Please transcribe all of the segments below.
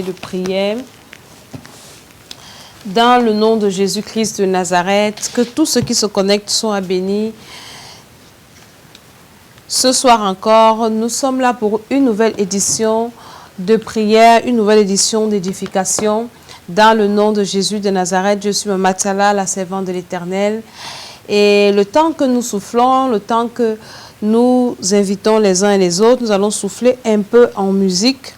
de prière. Dans le nom de Jésus-Christ de Nazareth, que tous ceux qui se connectent soient bénis. Ce soir encore, nous sommes là pour une nouvelle édition de prière, une nouvelle édition d'édification. Dans le nom de Jésus de Nazareth, je suis Matsala, la servante de l'Éternel. Et le temps que nous soufflons, le temps que nous invitons les uns et les autres, nous allons souffler un peu en musique.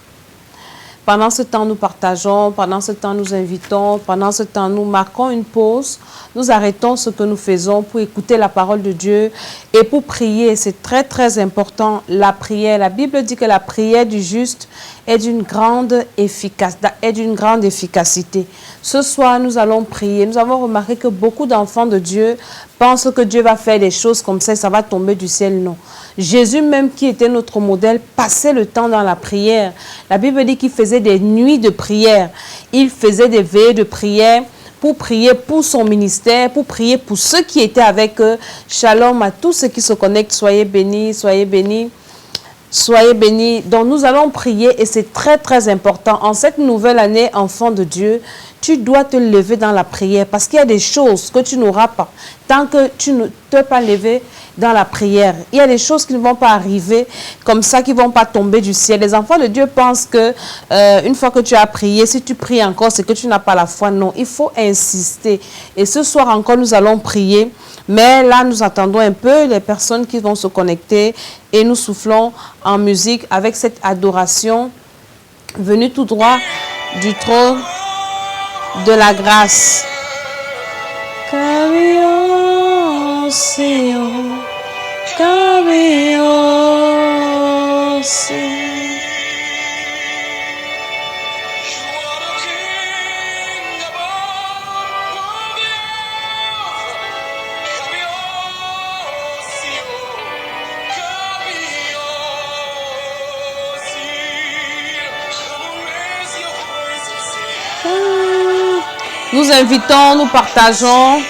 Pendant ce temps, nous partageons, pendant ce temps, nous invitons, pendant ce temps, nous marquons une pause. Nous arrêtons ce que nous faisons pour écouter la parole de Dieu et pour prier. C'est très, très important, la prière. La Bible dit que la prière du juste est d'une grande efficacité. Ce soir, nous allons prier. Nous avons remarqué que beaucoup d'enfants de Dieu pensent que Dieu va faire des choses comme ça et ça va tomber du ciel. Non. Jésus même, qui était notre modèle, passait le temps dans la prière. La Bible dit qu'il faisait des nuits de prière. Il faisait des veillées de prière pour prier pour son ministère, pour prier pour ceux qui étaient avec eux. Shalom à tous ceux qui se connectent. Soyez bénis, soyez bénis. Soyez bénis. Donc nous allons prier et c'est très très important. En cette nouvelle année, enfant de Dieu, tu dois te lever dans la prière parce qu'il y a des choses que tu n'auras pas tant que tu ne t'es pas levé dans la prière. Il y a des choses qui ne vont pas arriver comme ça, qui ne vont pas tomber du ciel. Les enfants de Dieu pensent que une fois que tu as prié, si tu pries encore, c'est que tu n'as pas la foi. Non, il faut insister. Et ce soir encore, nous allons prier. Mais là, nous attendons un peu les personnes qui vont se connecter et nous soufflons en musique avec cette adoration venue tout droit du trône de la grâce. Carillon, Sion, carillon, Sion. Nous invitons, nous partageons.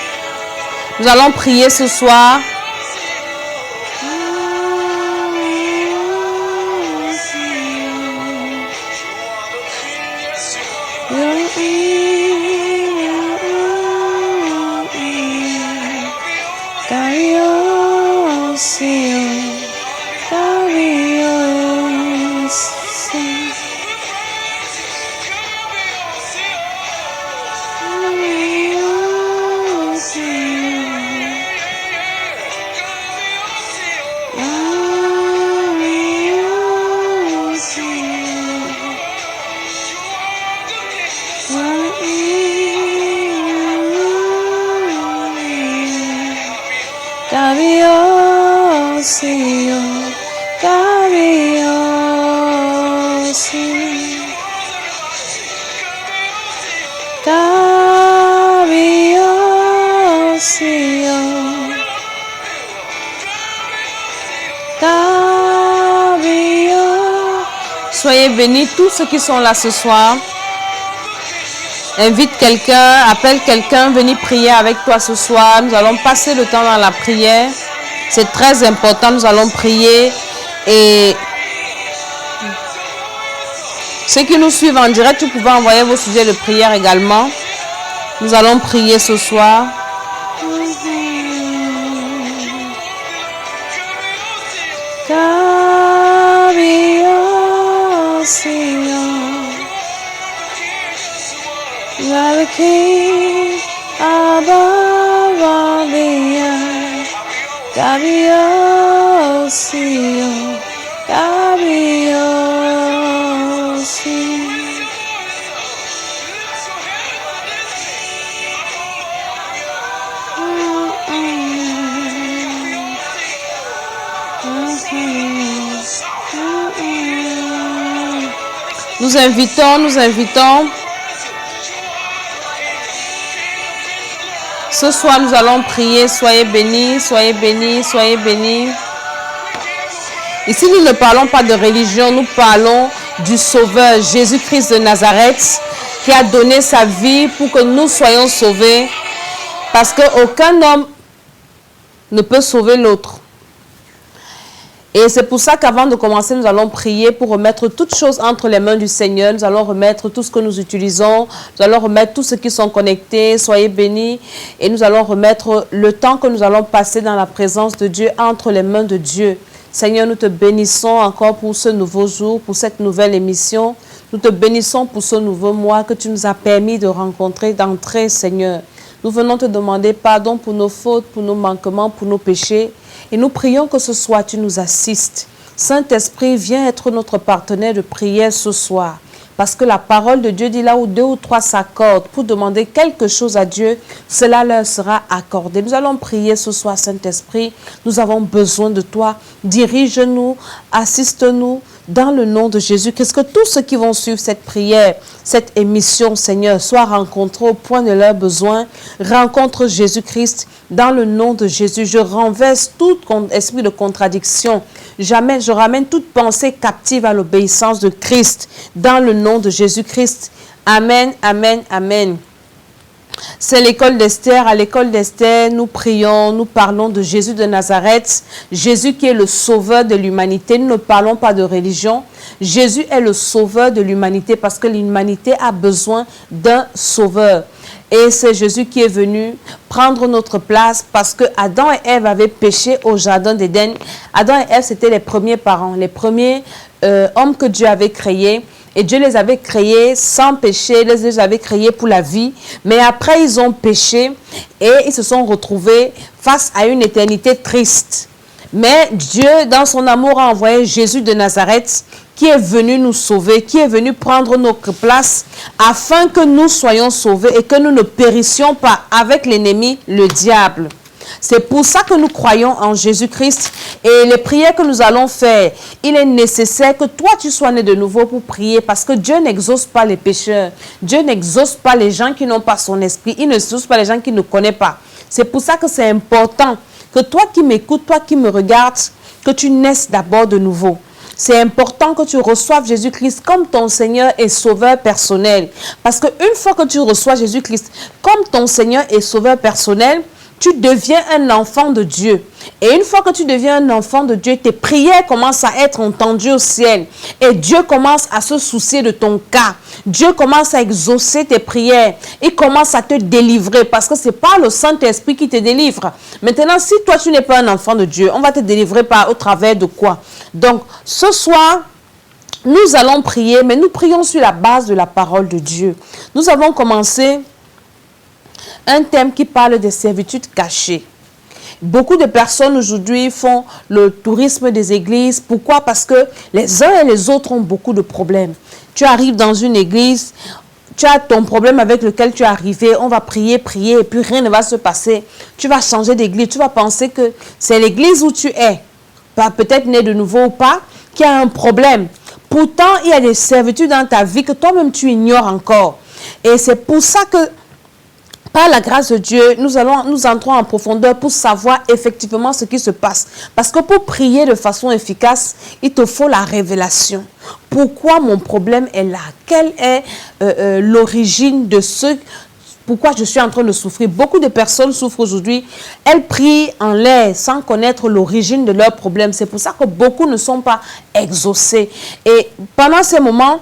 Nous allons prier ce soir. Soyez bénis tous ceux qui sont là ce soir. Invite quelqu'un, appelle quelqu'un, venez prier avec toi ce soir. Nous allons passer le temps dans la prière. C'est très important, nous allons prier. Et ceux qui nous suivent en direct, vous pouvez envoyer vos sujets de prière également. Nous allons prier ce soir. You are the King above all the earth. Carillon, Sion, carillon, Sion. Nous invitons. Ce soir, nous allons prier. Soyez bénis, soyez bénis, soyez bénis. Ici, nous ne parlons pas de religion, nous parlons du Sauveur Jésus-Christ de Nazareth qui a donné sa vie pour que nous soyons sauvés. Parce qu'aucun homme ne peut sauver l'autre. Et c'est pour ça qu'avant de commencer, nous allons prier pour remettre toutes choses entre les mains du Seigneur. Nous allons remettre tout ce que nous utilisons. Nous allons remettre tous ceux qui sont connectés. Soyez bénis. Et nous allons remettre le temps que nous allons passer dans la présence de Dieu entre les mains de Dieu. Seigneur, nous te bénissons encore pour ce nouveau jour, pour cette nouvelle émission. Nous te bénissons pour ce nouveau mois que tu nous as permis de rencontrer, d'entrer, Seigneur. Nous venons te demander pardon pour nos fautes, pour nos manquements, pour nos péchés. Et nous prions que ce soir, tu nous assistes. Saint-Esprit, viens être notre partenaire de prière ce soir. Parce que la parole de Dieu dit là où 2 ou 3 s'accordent pour demander quelque chose à Dieu, cela leur sera accordé. Nous allons prier ce soir, Saint-Esprit. Nous avons besoin de toi. Dirige-nous, assiste-nous dans le nom de Jésus. Qu'est-ce que tous ceux qui vont suivre cette prière, cette émission, Seigneur, soient rencontrés au point de leurs besoins. Rencontre Jésus-Christ dans le nom de Jésus. Je renverse tout esprit de contradiction. Jamais je ramène toute pensée captive à l'obéissance de Christ dans le nom de Jésus-Christ. Amen, amen, amen. C'est l'école d'Esther. À l'école d'Esther, nous prions, nous parlons de Jésus de Nazareth. Jésus qui est le sauveur de l'humanité. Nous ne parlons pas de religion. Jésus est le sauveur de l'humanité parce que l'humanité a besoin d'un sauveur. Et c'est Jésus qui est venu prendre notre place parce que Adam et Ève avaient péché au jardin d'Éden. Adam et Ève, c'était les premiers parents, les premiers hommes que Dieu avait créés. Et Dieu les avait créés sans péché, les avait créés pour la vie. Mais après, ils ont péché et ils se sont retrouvés face à une éternité triste. Mais Dieu, dans son amour, a envoyé Jésus de Nazareth qui est venu nous sauver, qui est venu prendre notre place afin que nous soyons sauvés et que nous ne périssions pas avec l'ennemi, le diable. C'est pour ça que nous croyons en Jésus-Christ et les prières que nous allons faire, il est nécessaire que toi tu sois né de nouveau pour prier parce que Dieu n'exauce pas les pécheurs. Dieu n'exauce pas les gens qui n'ont pas son esprit. Il n'exauce pas les gens qui ne connaissent pas. C'est pour ça que c'est important que toi qui m'écoutes, toi qui me regardes, que tu naisses d'abord de nouveau. C'est important que tu reçoives Jésus-Christ comme ton Seigneur et Sauveur personnel. Parce qu'une fois que tu reçois Jésus-Christ comme ton Seigneur et Sauveur personnel, tu deviens un enfant de Dieu. Et une fois que tu deviens un enfant de Dieu, tes prières commencent à être entendues au ciel. Et Dieu commence à se soucier de ton cas. Dieu commence à exaucer tes prières. Il commence à te délivrer parce que ce n'est pas le Saint-Esprit qui te délivre. Maintenant, si toi, tu n'es pas un enfant de Dieu, on va te délivrer au travers de quoi? Donc, ce soir, nous allons prier, mais nous prions sur la base de la parole de Dieu. Nous avons commencé un thème qui parle des servitudes cachées. Beaucoup de personnes aujourd'hui font le tourisme des églises. Pourquoi? Parce que les uns et les autres ont beaucoup de problèmes. Tu arrives dans une église, tu as ton problème avec lequel tu es arrivé, on va prier, prier, et puis rien ne va se passer. Tu vas changer d'église, tu vas penser que c'est l'église où tu es, peut-être né de nouveau ou pas, qui a un problème. Pourtant, il y a des servitudes dans ta vie que toi-même tu ignores encore. Et c'est pour ça que par la grâce de Dieu, nous entrons en profondeur pour savoir effectivement ce qui se passe. Parce que pour prier de façon efficace, il te faut la révélation. Pourquoi mon problème est là? Quelle est l'origine de ce... Pourquoi je suis en train de souffrir? Beaucoup de personnes souffrent aujourd'hui. Elles prient en l'air sans connaître l'origine de leurs problèmes. C'est pour ça que beaucoup ne sont pas exaucés. Et pendant ces moments...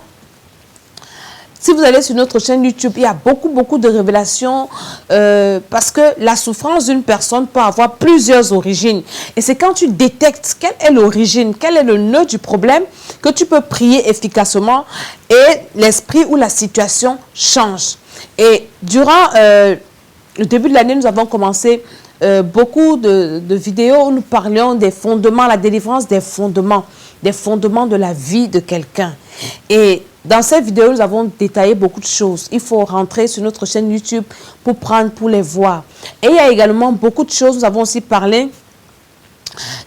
Si vous allez sur notre chaîne YouTube, il y a beaucoup de révélations parce que la souffrance d'une personne peut avoir plusieurs origines. Et c'est quand tu détectes quelle est l'origine, quel est le nœud du problème, que tu peux prier efficacement et l'esprit ou la situation change. Et durant le début de l'année, nous avons commencé beaucoup de vidéos où nous parlions des fondements, la délivrance des fondements de la vie de quelqu'un. Et dans cette vidéo, nous avons détaillé beaucoup de choses. Il faut rentrer sur notre chaîne YouTube pour les voir. Et il y a également beaucoup de choses. Nous avons aussi parlé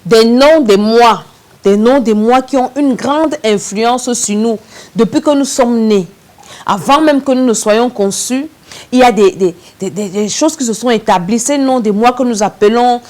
des noms des mois. Des noms des mois qui ont une grande influence sur nous depuis que nous sommes nés. Avant même que nous ne soyons conçus, il y a des choses qui se sont établies. Ces noms des mois que nous appelons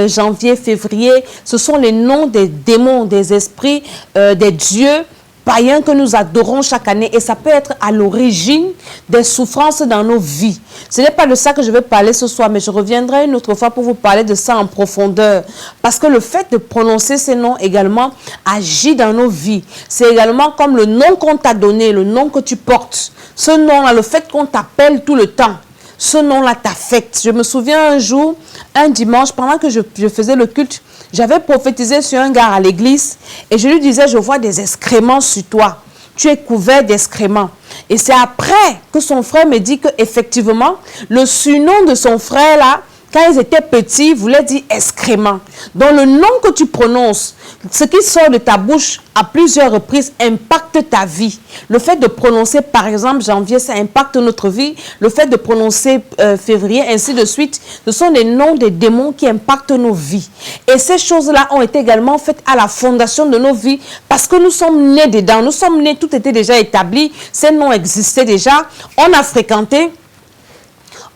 janvier, février, ce sont les noms des démons, des esprits, des dieux païens que nous adorons chaque année et ça peut être à l'origine des souffrances dans nos vies. Ce n'est pas de ça que je vais parler ce soir, mais je reviendrai une autre fois pour vous parler de ça en profondeur. Parce que le fait de prononcer ces noms également agit dans nos vies. C'est également comme le nom qu'on t'a donné, le nom que tu portes. Ce nom-là, le fait qu'on t'appelle tout le temps. Ce nom-là t'affecte. Je me souviens un jour, un dimanche, pendant que je faisais le culte, j'avais prophétisé sur un gars à l'église et je lui disais, je vois des excréments sur toi. Tu es couvert d'excréments. Et c'est après que son frère me dit qu'effectivement, le surnom de son frère là, quand ils étaient petits, voulait dire excrément. Donc le nom que tu prononces, ce qui sort de ta bouche à plusieurs reprises impacte ta vie. Le fait de prononcer par exemple janvier, ça impacte notre vie. Le fait de prononcer février, ainsi de suite, ce sont des noms des démons qui impactent nos vies. Et ces choses-là ont été également faites à la fondation de nos vies parce que nous sommes nés dedans. Nous sommes nés, tout était déjà établi, ces noms existaient déjà. On a fréquenté,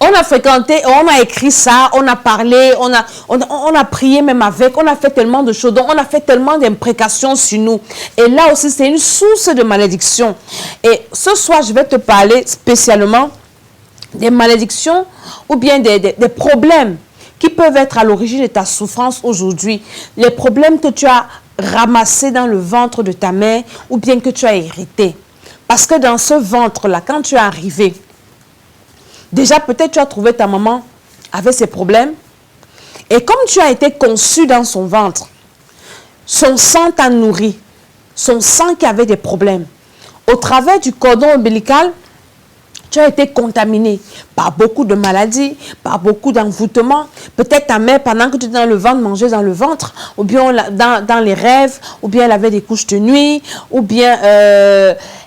on a écrit ça, on a parlé, on a prié même avec, on a fait tellement de choses, donc on a fait tellement d'imprécations sur nous. Et là aussi, c'est une source de malédiction. Et ce soir, je vais te parler spécialement des malédictions ou bien des problèmes qui peuvent être à l'origine de ta souffrance aujourd'hui. Les problèmes que tu as ramassés dans le ventre de ta mère ou bien que tu as hérité. Parce que dans ce ventre-là, quand tu es arrivé, déjà, peut-être tu as trouvé ta maman avec ses problèmes. Et comme tu as été conçu dans son ventre, son sang t'a nourri. Son sang qui avait des problèmes. Au travers du cordon ombilical, tu as été contaminé par beaucoup de maladies, par beaucoup d'envoûtements. Peut-être ta mère, pendant que tu étais dans le ventre, mangeait dans le ventre, ou bien dans les rêves, ou bien elle avait des couches de nuit, ou bien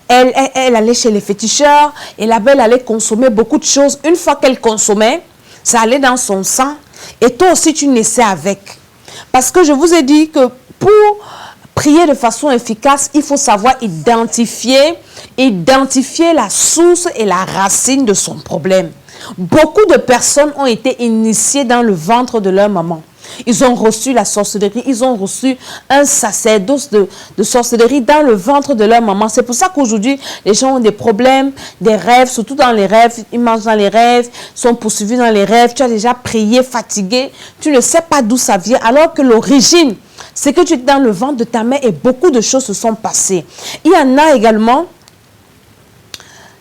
elle allait chez les féticheurs, et là-bas, elle allait consommer beaucoup de choses. Une fois qu'elle consommait, ça allait dans son sang, et toi aussi, tu naissais avec. Parce que je vous ai dit que pour prier de façon efficace, il faut savoir identifier la source et la racine de son problème. Beaucoup de personnes ont été initiées dans le ventre de leur maman. Ils ont reçu la sorcellerie, ils ont reçu un sacerdoce de sorcellerie dans le ventre de leur maman. C'est pour ça qu'aujourd'hui, les gens ont des problèmes, des rêves, surtout dans les rêves. Ils mangent dans les rêves, sont poursuivis dans les rêves. Tu as déjà prié, fatigué. Tu ne sais pas d'où ça vient, alors que l'origine, c'est que tu es dans le ventre de ta mère et beaucoup de choses se sont passées. Il y en a également,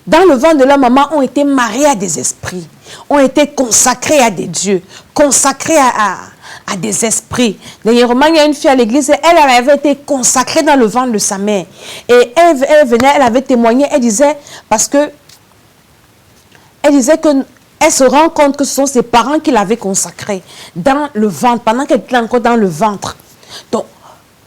dans le ventre de leur maman, ont été mariés à des esprits, ont été consacrés à des dieux, consacrés à des esprits. D'ailleurs, il y a une fille à l'église, elle avait été consacrée dans le ventre de sa mère. Et elle venait, elle avait témoigné, elle disait, parce que elle se rend compte que ce sont ses parents qui l'avaient consacrée dans le ventre, pendant qu'elle était encore dans le ventre. Donc,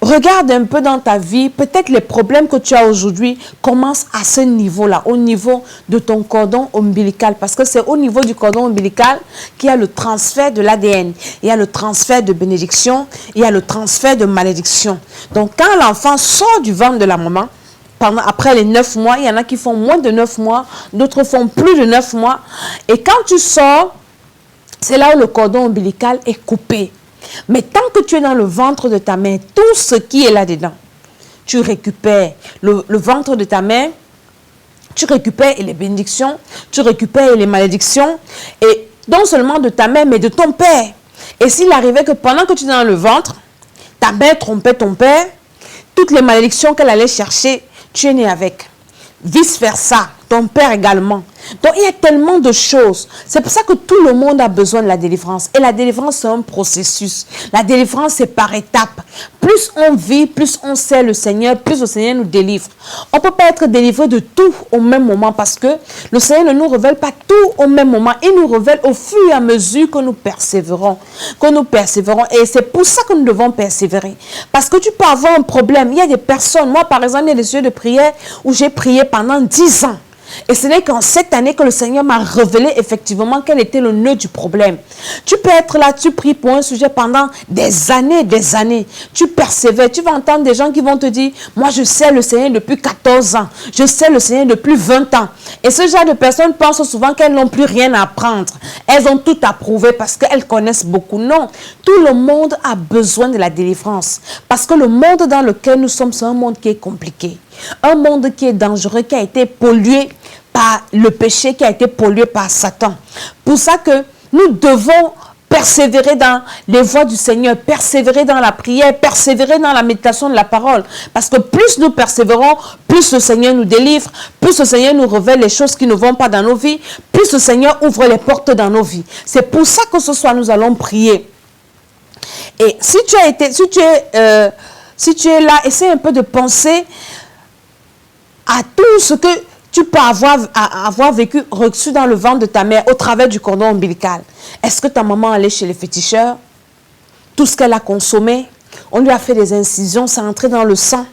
regarde un peu dans ta vie, peut-être les problèmes que tu as aujourd'hui commencent à ce niveau-là, au niveau de ton cordon ombilical. Parce que c'est au niveau du cordon ombilical qu'il y a le transfert de l'ADN. Il y a le transfert de bénédiction, il y a le transfert de malédiction. Donc quand l'enfant sort du ventre de la maman, après les 9 mois, il y en a qui font moins de 9 mois, d'autres font plus de 9 mois. Et quand tu sors, c'est là où le cordon ombilical est coupé. Mais tant que tu es dans le ventre de ta mère, tout ce qui est là-dedans, tu récupères le ventre de ta mère, tu récupères les bénédictions, tu récupères les malédictions, et non seulement de ta mère, mais de ton père. Et s'il arrivait que pendant que tu es dans le ventre, ta mère trompait ton père, toutes les malédictions qu'elle allait chercher, tu es né avec. Vice-versa, ton père également. Donc, il y a tellement de choses. C'est pour ça que tout le monde a besoin de la délivrance. Et la délivrance, c'est un processus. La délivrance, c'est par étapes. Plus on vit, plus on sait le Seigneur, plus le Seigneur nous délivre. On ne peut pas être délivré de tout au même moment parce que le Seigneur ne nous révèle pas tout au même moment. Il nous révèle au fur et à mesure que nous persévérons. Et c'est pour ça que nous devons persévérer. Parce que tu peux avoir un problème. Il y a des personnes, moi par exemple, il y a des sujets de prière où j'ai prié pendant 10 ans. Et ce n'est qu'en cette année que le Seigneur m'a révélé effectivement quel était le nœud du problème. Tu peux être là, tu pries pour un sujet pendant des années. Tu persévères, tu vas entendre des gens qui vont te dire, moi je sais le Seigneur depuis 14 ans, je sais le Seigneur depuis 20 ans. Et ce genre de personnes pensent souvent qu'elles n'ont plus rien à apprendre. Elles ont tout approuvé parce qu'elles connaissent beaucoup. Non, tout le monde a besoin de la délivrance. Parce que le monde dans lequel nous sommes, c'est un monde qui est compliqué. Un monde qui est dangereux, qui a été pollué par le péché, qui a été pollué par Satan. Pour ça que nous devons persévérer dans les voies du Seigneur, persévérer dans la prière, persévérer dans la méditation de la parole. Parce que plus nous persévérons, plus le Seigneur nous délivre, plus le Seigneur nous révèle les choses qui ne vont pas dans nos vies, plus le Seigneur ouvre les portes dans nos vies. C'est pour ça que ce soir, nous allons prier. Et si tu es là, essaie un peu de penser à tout ce que tu peux avoir vécu, reçu dans le ventre de ta mère au travers du cordon ombilical. Est-ce que ta maman allait chez les féticheurs? Tout ce qu'elle a consommé, on lui a fait des incisions, ça a entré dans le sang.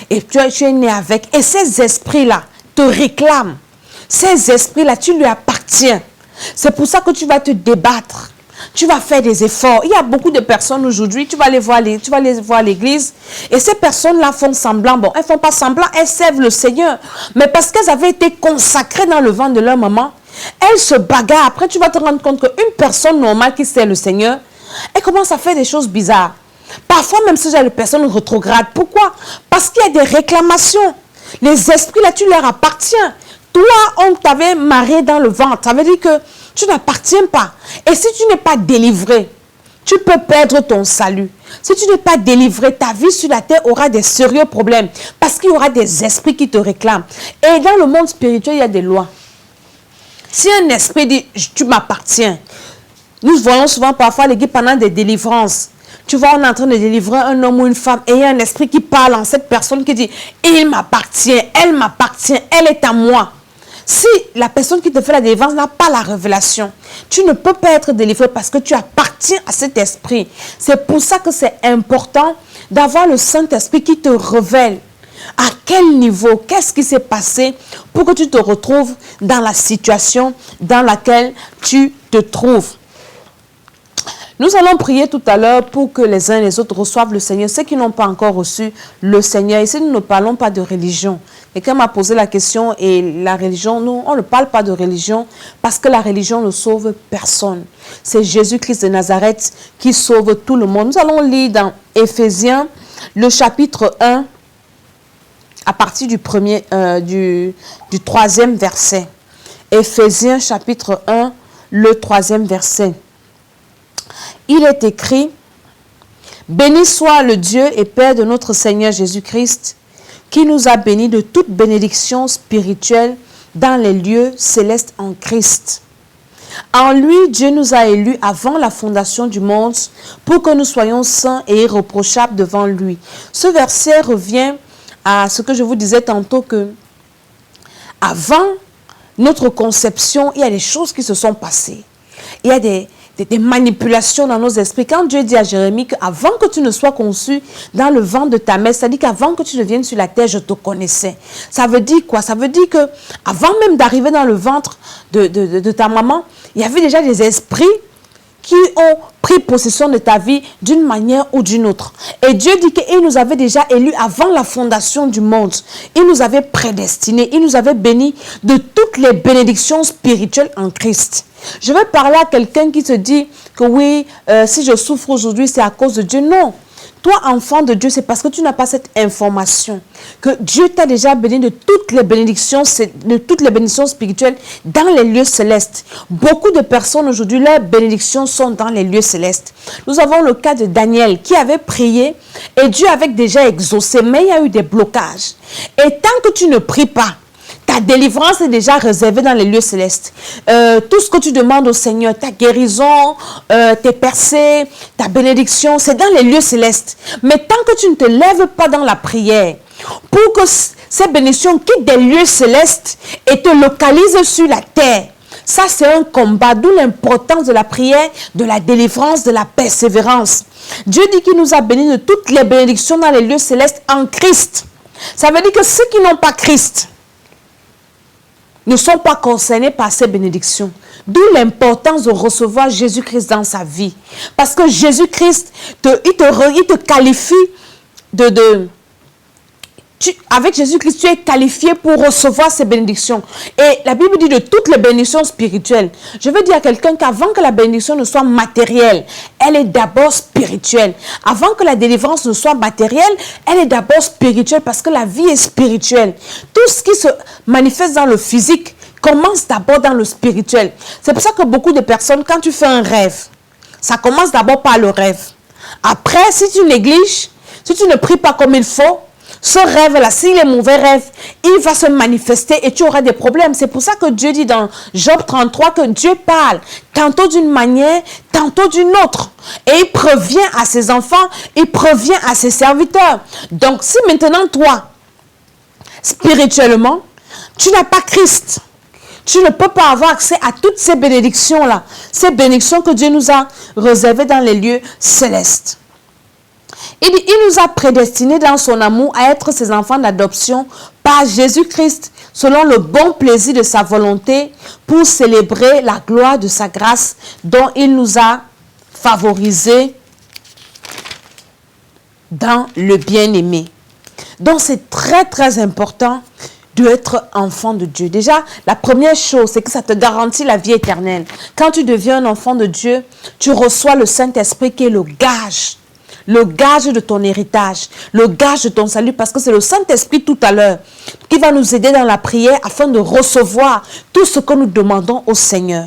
Et tu es né avec. Et ces esprits-là te réclament. Ces esprits-là, tu lui appartiens. C'est pour ça que tu vas te débattre. Tu vas faire des efforts. Il y a beaucoup de personnes aujourd'hui, tu vas les voir à l'église. Et ces personnes-là font semblant. Bon, elles ne font pas semblant, elles servent le Seigneur. Mais parce qu'elles avaient été consacrées dans le ventre de leur maman, elles se bagarrent. Après, tu vas te rendre compte qu'une personne normale qui sert le Seigneur, elle commence à faire des choses bizarres. Parfois, même ce genre de personnes rétrogrades. Pourquoi? Parce qu'il y a des réclamations. Les esprits, là, tu leur appartiens. Toi, on t'avait marié dans le ventre. Ça veut dire que tu n'appartiens pas. Et si tu n'es pas délivré, tu peux perdre ton salut. Si tu n'es pas délivré, ta vie sur la terre aura des sérieux problèmes. Parce qu'il y aura des esprits qui te réclament. Et dans le monde spirituel, il y a des lois. Si un esprit dit, tu m'appartiens. Nous voyons souvent parfois l'église pendant des délivrances. Tu vois, on est en train de délivrer un homme ou une femme et il y a un esprit qui parle en cette personne qui dit, il m'appartient, elle est à moi. Si la personne qui te fait la délivrance n'a pas la révélation, tu ne peux pas être délivré parce que tu appartiens à cet esprit. C'est pour ça que c'est important d'avoir le Saint-Esprit qui te révèle à quel niveau, qu'est-ce qui s'est passé pour que tu te retrouves dans la situation dans laquelle tu te trouves. Nous allons prier tout à l'heure pour que les uns et les autres reçoivent le Seigneur. Ceux qui n'ont pas encore reçu le Seigneur. Ici, nous ne parlons pas de religion. Quelqu'un m'a posé la question et la religion, nous, on ne parle pas de religion parce que la religion ne sauve personne. C'est Jésus-Christ de Nazareth qui sauve tout le monde. Nous allons lire dans Éphésiens, le chapitre 1, à partir du 3e verset. Éphésiens, chapitre 1, le 3e verset. Il est écrit, « Béni soit le Dieu et Père de notre Seigneur Jésus-Christ, qui nous a bénis de toute bénédiction spirituelle dans les lieux célestes en Christ. En lui, Dieu nous a élus avant la fondation du monde pour que nous soyons saints et irréprochables devant lui. » Ce verset revient à ce que je vous disais tantôt que avant notre conception, il y a des choses qui se sont passées. Il y a des manipulations dans nos esprits. Quand Dieu dit à Jérémie qu'avant que tu ne sois conçu dans le ventre de ta mère, c'est-à-dire qu'avant que tu ne viennes sur la terre, je te connaissais. Ça veut dire quoi? Ça veut dire que avant même d'arriver dans le ventre de ta maman, il y avait déjà des esprits qui ont pris possession de ta vie d'une manière ou d'une autre. Et Dieu dit qu'il nous avait déjà élus avant la fondation du monde. Il nous avait prédestinés, il nous avait bénis de toutes les bénédictions spirituelles en Christ. Je vais parler à quelqu'un qui se dit que oui, si je souffre aujourd'hui, c'est à cause de Dieu. Non. Toi, enfant de Dieu, c'est parce que tu n'as pas cette information. Que Dieu t'a déjà béni de toutes les bénédictions spirituelles dans les lieux célestes. Beaucoup de personnes aujourd'hui, leurs bénédictions sont dans les lieux célestes. Nous avons le cas de Daniel qui avait prié et Dieu avait déjà exaucé, mais il y a eu des blocages. Et tant que tu ne pries pas, ta délivrance est déjà réservée dans les lieux célestes. Tout ce que tu demandes au Seigneur, ta guérison, tes percées, ta bénédiction, c'est dans les lieux célestes. Mais tant que tu ne te lèves pas dans la prière, pour que ces bénédictions quittent des lieux célestes et te localisent sur la terre, ça c'est un combat, d'où l'importance de la prière, de la délivrance, de la persévérance. Dieu dit qu'il nous a bénis de toutes les bénédictions dans les lieux célestes en Christ. Ça veut dire que ceux qui n'ont pas Christ ne sont pas concernés par ces bénédictions. D'où l'importance de recevoir Jésus-Christ dans sa vie. Parce que Jésus-Christ, il te qualifie avec Jésus-Christ, tu es qualifié pour recevoir ces bénédictions. Et la Bible dit de toutes les bénédictions spirituelles. Je veux dire à quelqu'un qu'avant que la bénédiction ne soit matérielle, elle est d'abord spirituelle. Avant que la délivrance ne soit matérielle, elle est d'abord spirituelle parce que la vie est spirituelle. Tout ce qui se manifeste dans le physique commence d'abord dans le spirituel. C'est pour ça que beaucoup de personnes, quand tu fais un rêve, ça commence d'abord par le rêve. Après, si tu négliges, si tu ne pries pas comme il faut, ce rêve-là, s'il est mauvais rêve, il va se manifester et tu auras des problèmes. C'est pour ça que Dieu dit dans Job 33 que Dieu parle tantôt d'une manière, tantôt d'une autre. Et il prévient à ses enfants, il prévient à ses serviteurs. Donc, si maintenant toi, spirituellement, tu n'as pas Christ, tu ne peux pas avoir accès à toutes ces bénédictions-là. Ces bénédictions que Dieu nous a réservées dans les lieux célestes. Il nous a prédestinés dans son amour à être ses enfants d'adoption par Jésus-Christ, selon le bon plaisir de sa volonté, pour célébrer la gloire de sa grâce dont il nous a favorisés dans le bien-aimé. Donc c'est très très important d'être enfant de Dieu. Déjà, la première chose, c'est que ça te garantit la vie éternelle. Quand tu deviens un enfant de Dieu, tu reçois le Saint-Esprit qui est le gage de ton héritage, le gage de ton salut, parce que c'est le Saint-Esprit tout à l'heure qui va nous aider dans la prière afin de recevoir tout ce que nous demandons au Seigneur.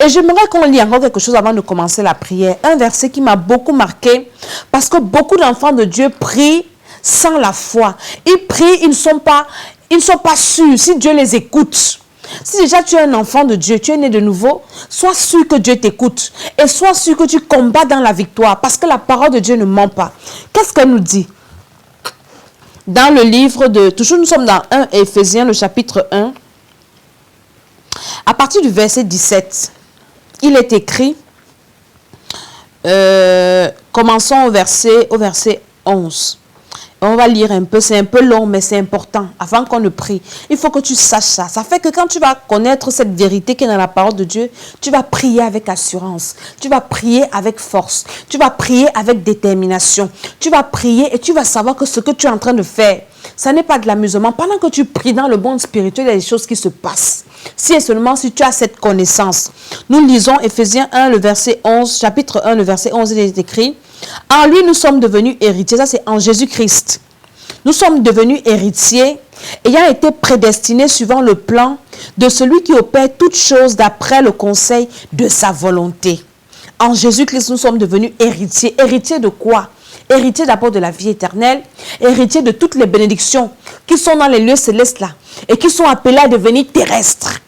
Et j'aimerais qu'on lit encore quelque chose avant de commencer la prière. Un verset qui m'a beaucoup marqué, parce que beaucoup d'enfants de Dieu prient sans la foi. Ils prient, ils ne sont pas sûrs si Dieu les écoute. Si déjà tu es un enfant de Dieu, tu es né de nouveau, sois sûr que Dieu t'écoute et sois sûr que tu combats dans la victoire parce que la parole de Dieu ne ment pas. Qu'est-ce qu'elle nous dit? Dans le livre de... Toujours nous sommes dans 1 Éphésiens, le chapitre 1. À partir du verset 17, il est écrit, commençons au verset 11. On va lire un peu, c'est un peu long, mais c'est important. Avant qu'on ne prie, il faut que tu saches ça. Ça fait que quand tu vas connaître cette vérité qui est dans la parole de Dieu, tu vas prier avec assurance. Tu vas prier avec force. Tu vas prier avec détermination. Tu vas prier et tu vas savoir que ce que tu es en train de faire, ça n'est pas de l'amusement. Pendant que tu pries dans le monde spirituel, il y a des choses qui se passent. Si et seulement si tu as cette connaissance. Nous lisons Éphésiens 1, le verset 11, chapitre 1, le verset 11, il est écrit: en lui, nous sommes devenus héritiers. Ça, c'est en Jésus-Christ. Nous sommes devenus héritiers, ayant été prédestinés suivant le plan de celui qui opère toutes choses d'après le conseil de sa volonté. En Jésus-Christ, nous sommes devenus héritiers. Héritiers de quoi? Héritiers d'abord de la vie éternelle, héritiers de toutes les bénédictions qui sont dans les lieux célestes là et qui sont appelés à devenir terrestres.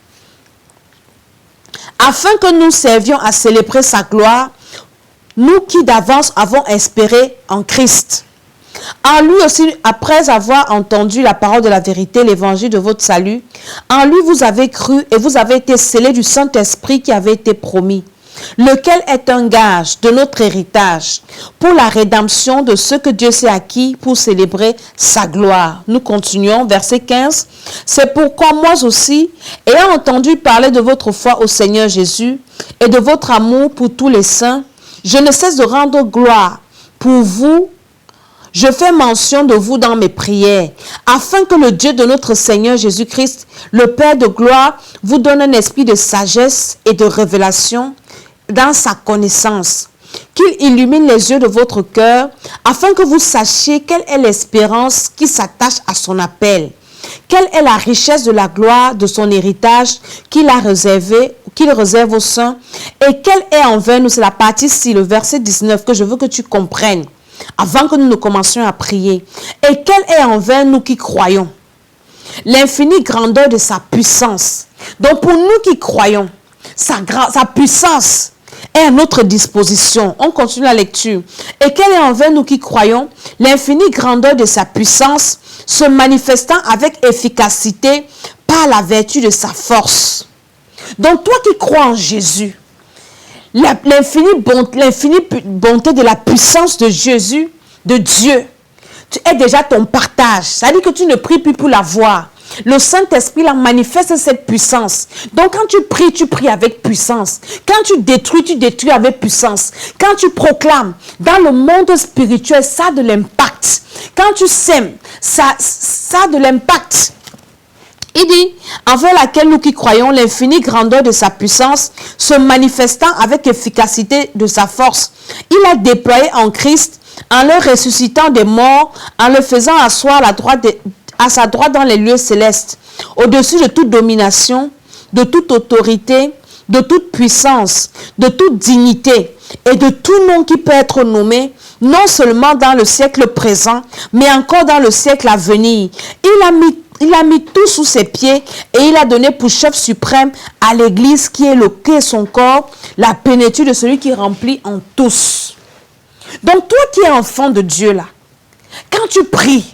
Afin que nous servions à célébrer sa gloire, nous qui d'avance avons espéré en Christ. En lui aussi, après avoir entendu la parole de la vérité, l'évangile de votre salut, en lui vous avez cru et vous avez été scellés du Saint-Esprit qui avait été promis, lequel est un gage de notre héritage pour la rédemption de ceux que Dieu s'est acquis pour célébrer sa gloire. Nous continuons, verset 15. C'est pourquoi moi aussi, ayant entendu parler de votre foi au Seigneur Jésus et de votre amour pour tous les saints, je ne cesse de rendre gloire pour vous. Je fais mention de vous dans mes prières, afin que le Dieu de notre Seigneur Jésus-Christ, le Père de gloire, vous donne un esprit de sagesse et de révélation dans sa connaissance, qu'il illumine les yeux de votre cœur, afin que vous sachiez quelle est l'espérance qui s'attache à son appel, quelle est la richesse de la gloire de son héritage qu'il a réservé, qu'il réserve aux saints, et quelle est envers nous, c'est la partie ici, le verset 19, que je veux que tu comprennes, avant que nous ne commencions à prier. Et quelle est envers nous qui croyons? L'infinie grandeur de sa puissance. Donc pour nous qui croyons, sa puissance est à notre disposition. On continue la lecture. Et quelle est envers nous qui croyons? L'infinie grandeur de sa puissance se manifestant avec efficacité par la vertu de sa force. Donc toi qui crois en Jésus, l'infinie bonté de la puissance de Jésus, de Dieu, tu es déjà ton partage. Ça veut dire que tu ne pries plus pour la voir. Le Saint-Esprit la manifeste cette puissance. Donc quand tu pries avec puissance. Quand tu détruis avec puissance. Quand tu proclames dans le monde spirituel, ça a de l'impact. Quand tu sèmes, ça a de l'impact. Il dit, envers laquelle nous qui croyons l'infinie grandeur de sa puissance, se manifestant avec efficacité de sa force, il a déployé en Christ, en le ressuscitant des morts, en le faisant asseoir à sa droite dans les lieux célestes, au-dessus de toute domination, de toute autorité, de toute puissance, de toute dignité et de tout nom qui peut être nommé, non seulement dans le siècle présent, mais encore dans le siècle à venir. Il a mis tout sous ses pieds et il a donné pour chef suprême à l'Église qui est son corps, la plénitude de celui qui remplit en tous. Donc toi qui es enfant de Dieu là, quand tu pries,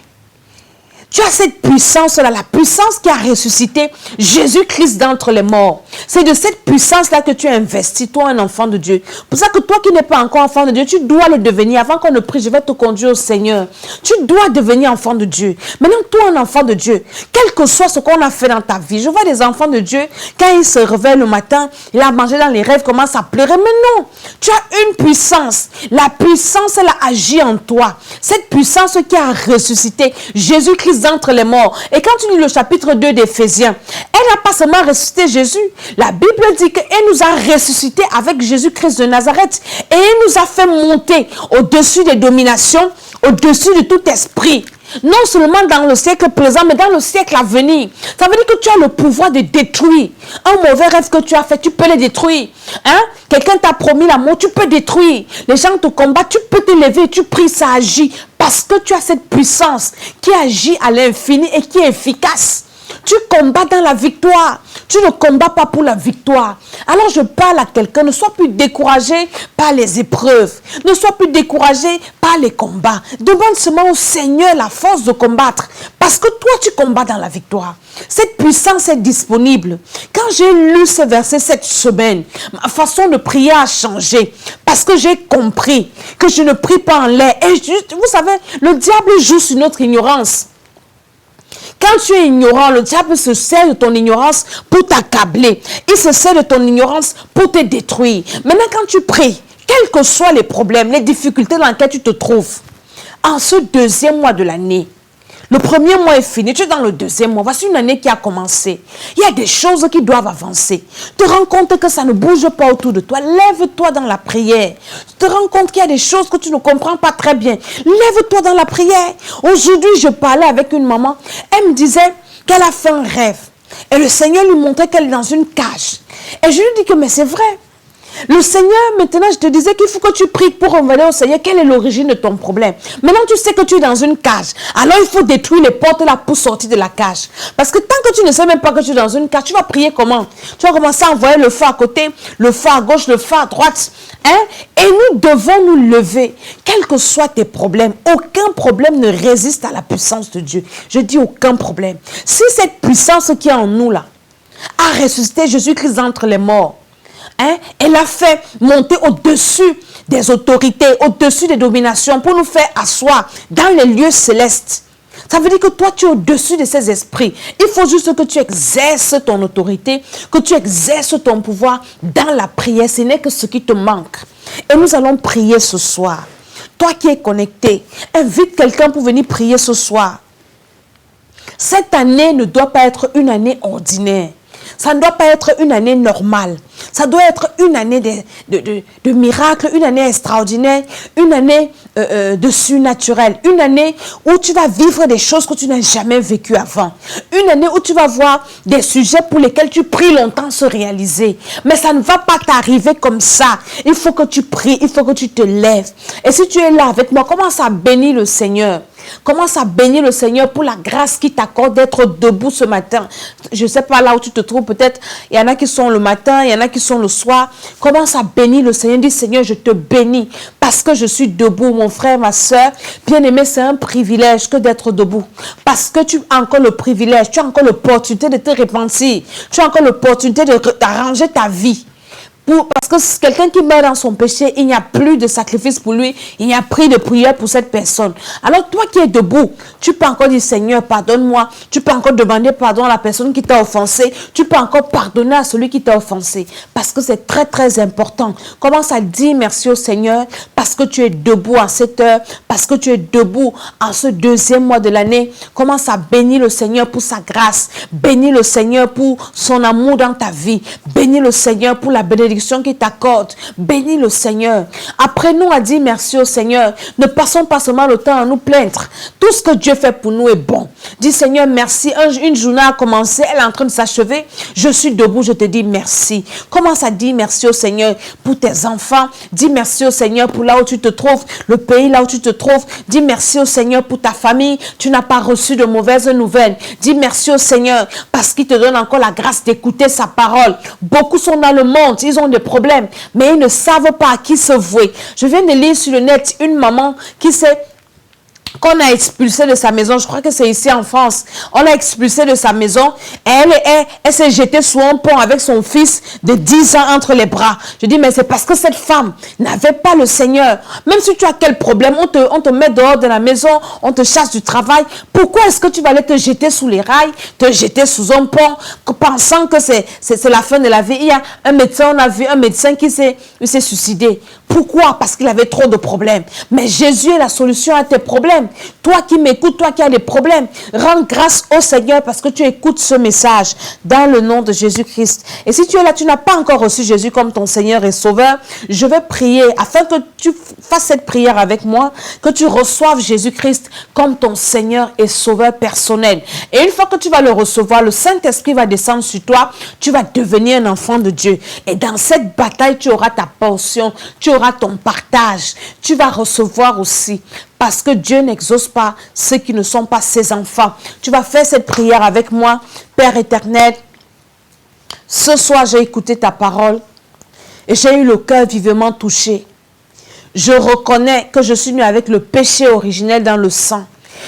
tu as cette puissance-là, la puissance qui a ressuscité Jésus-Christ d'entre les morts. C'est de cette puissance-là que tu as investi, toi, un enfant de Dieu. Pour ça que toi qui n'es pas encore enfant de Dieu, tu dois le devenir. Avant qu'on ne prie, je vais te conduire au Seigneur. Tu dois devenir enfant de Dieu. Maintenant, toi, un enfant de Dieu, quel que soit ce qu'on a fait dans ta vie, je vois des enfants de Dieu, quand ils se réveillent le matin, il a mangé dans les rêves, commence à pleurer. Mais non, tu as une puissance. La puissance, elle a agi en toi. Cette puissance qui a ressuscité Jésus-Christ d'entre les morts. Et quand tu lis le chapitre 2 d'Éphésiens, elle n'a pas seulement ressuscité Jésus. La Bible dit qu'elle nous a ressuscité avec Jésus-Christ de Nazareth. Et elle nous a fait monter au-dessus des dominations, au-dessus de tout esprit. Non seulement dans le siècle présent, mais dans le siècle à venir. Ça veut dire que tu as le pouvoir de détruire. Un mauvais rêve que tu as fait, tu peux le détruire. Hein? Quelqu'un t'a promis l'amour, tu peux détruire. Les gens te combattent, tu peux te lever, tu pries, ça agit. Parce que tu as cette puissance qui agit à l'infini et qui est efficace. Tu combats dans la victoire. Tu ne combats pas pour la victoire. Alors je parle à quelqu'un, ne sois plus découragé par les épreuves. Ne sois plus découragé par les combats. Demande seulement au Seigneur la force de combattre. Parce que toi, tu combats dans la victoire. Cette puissance est disponible. Quand j'ai lu ce verset cette semaine, ma façon de prier a changé. Parce que j'ai compris que je ne prie pas en l'air. Et vous savez, le diable joue sur notre ignorance. Quand tu es ignorant, le diable se sert de ton ignorance pour t'accabler. Il se sert de ton ignorance pour te détruire. Maintenant, quand tu pries, quels que soient les problèmes, les difficultés dans lesquelles tu te trouves, en ce deuxième mois de l'année, le premier mois est fini, tu es dans le deuxième mois. Voici une année qui a commencé. Il y a des choses qui doivent avancer. Tu te rends compte que ça ne bouge pas autour de toi. Lève-toi dans la prière. Tu te rends compte qu'il y a des choses que tu ne comprends pas très bien. Lève-toi dans la prière. Aujourd'hui, je parlais avec une maman. Elle me disait qu'elle a fait un rêve. Et le Seigneur lui montrait qu'elle est dans une cage. Et je lui dis que mais c'est vrai. Le Seigneur, maintenant, je te disais qu'il faut que tu pries pour revenir au Seigneur. Quelle est l'origine de ton problème? Maintenant, tu sais que tu es dans une cage. Alors, il faut détruire les portes là pour sortir de la cage. Parce que tant que tu ne sais même pas que tu es dans une cage, tu vas prier comment? Tu vas commencer à envoyer le feu à côté, le feu à gauche, le feu à droite. Hein? Et nous devons nous lever. Quels que soient tes problèmes, aucun problème ne résiste à la puissance de Dieu. Je dis aucun problème. Si cette puissance qui est en nous là a ressuscité Jésus-Christ entre les morts, hein? Elle a fait monter au-dessus des autorités, au-dessus des dominations pour nous faire asseoir dans les lieux célestes. Ça veut dire que toi, tu es au-dessus de ces esprits. Il faut juste que tu exerces ton autorité, que tu exerces ton pouvoir dans la prière. Ce n'est que ce qui te manque. Et nous allons prier ce soir. Toi qui es connecté, invite quelqu'un pour venir prier ce soir. Cette année ne doit pas être une année ordinaire. Ça ne doit pas être une année normale. Ça doit être une année de miracles, une année extraordinaire, une année de surnaturel. Une année où tu vas vivre des choses que tu n'as jamais vécues avant. Une année où tu vas voir des sujets pour lesquels tu pries longtemps se réaliser. Mais ça ne va pas t'arriver comme ça. Il faut que tu pries, il faut que tu te lèves. Et si tu es là avec moi, commence à bénir le Seigneur. Commence à bénir le Seigneur pour la grâce qu'il t'accorde d'être debout ce matin. Je ne sais pas là où tu te trouves, peut-être il y en a qui sont le matin, il y en a qui sont le soir. Commence à bénir le Seigneur. Dis Seigneur, je te bénis parce que je suis debout, mon frère, ma soeur. Bien-aimé, c'est un privilège que d'être debout. Parce que tu as encore le privilège, tu as encore l'opportunité de te repentir. Tu as encore l'opportunité d'arranger ta vie. Parce que quelqu'un qui meurt dans son péché, il n'y a plus de sacrifice pour lui, il n'y a plus de prière pour cette personne. Alors toi qui es debout, tu peux encore dire Seigneur, pardonne-moi. Tu peux encore demander pardon à la personne qui t'a offensé. Tu peux encore pardonner à celui qui t'a offensé. Parce que c'est très très important. Commence à dire merci au Seigneur parce que tu es debout à cette heure, parce que tu es debout en ce deuxième mois de l'année. Commence à bénir le Seigneur pour sa grâce. Bénis le Seigneur pour son amour dans ta vie. Bénis le Seigneur pour la bénédiction qui t'accorde. Bénis le Seigneur. Apprenons à dire merci au Seigneur. Ne passons pas seulement le temps à nous plaindre. Tout ce que Dieu fait pour nous est bon. Dis Seigneur merci. Une journée a commencé, elle est en train de s'achever. Je suis debout, je te dis merci. Commence à dire merci au Seigneur pour tes enfants. Dis merci au Seigneur pour là où tu te trouves, le pays là où tu te trouves. Dis merci au Seigneur pour ta famille. Tu n'as pas reçu de mauvaises nouvelles. Dis merci au Seigneur parce qu'il te donne encore la grâce d'écouter sa parole. Beaucoup sont dans le monde, ils ont des problèmes, mais ils ne savent pas à qui se vouer. Je viens de lire sur le net une maman qu'on a expulsé de sa maison. Je crois que c'est ici en France. On l'a expulsé de sa maison. Elle s'est jetée sous un pont avec son fils de 10 ans entre les bras. Je dis, mais c'est parce que cette femme n'avait pas le Seigneur. Même si tu as quel problème, on te met dehors de la maison, on te chasse du travail. Pourquoi est-ce que tu vas aller te jeter sous les rails, te jeter sous un pont, pensant que c'est la fin de la vie? Il y a un médecin, on a vu un médecin qui s'est suicidé. Pourquoi? Parce qu'il avait trop de problèmes. Mais Jésus est la solution à tes problèmes. Toi qui m'écoutes, toi qui as des problèmes, rends grâce au Seigneur parce que tu écoutes ce message dans le nom de Jésus-Christ. Et si tu es là, tu n'as pas encore reçu Jésus comme ton Seigneur et Sauveur, je vais prier afin que tu fasses cette prière avec moi, que tu reçoives Jésus-Christ comme ton Seigneur et Sauveur personnel. Et une fois que tu vas le recevoir, le Saint-Esprit va descendre sur toi, tu vas devenir un enfant de Dieu. Et dans cette bataille, tu auras ta portion, tu auras ton partage, tu vas recevoir aussi. Parce que Dieu n'exauce pas ceux qui ne sont pas ses enfants. Tu vas faire cette prière avec moi. Père éternel, ce soir j'ai écouté ta parole et j'ai eu le cœur vivement touché. Je reconnais que je suis né avec le péché originel dans le sang.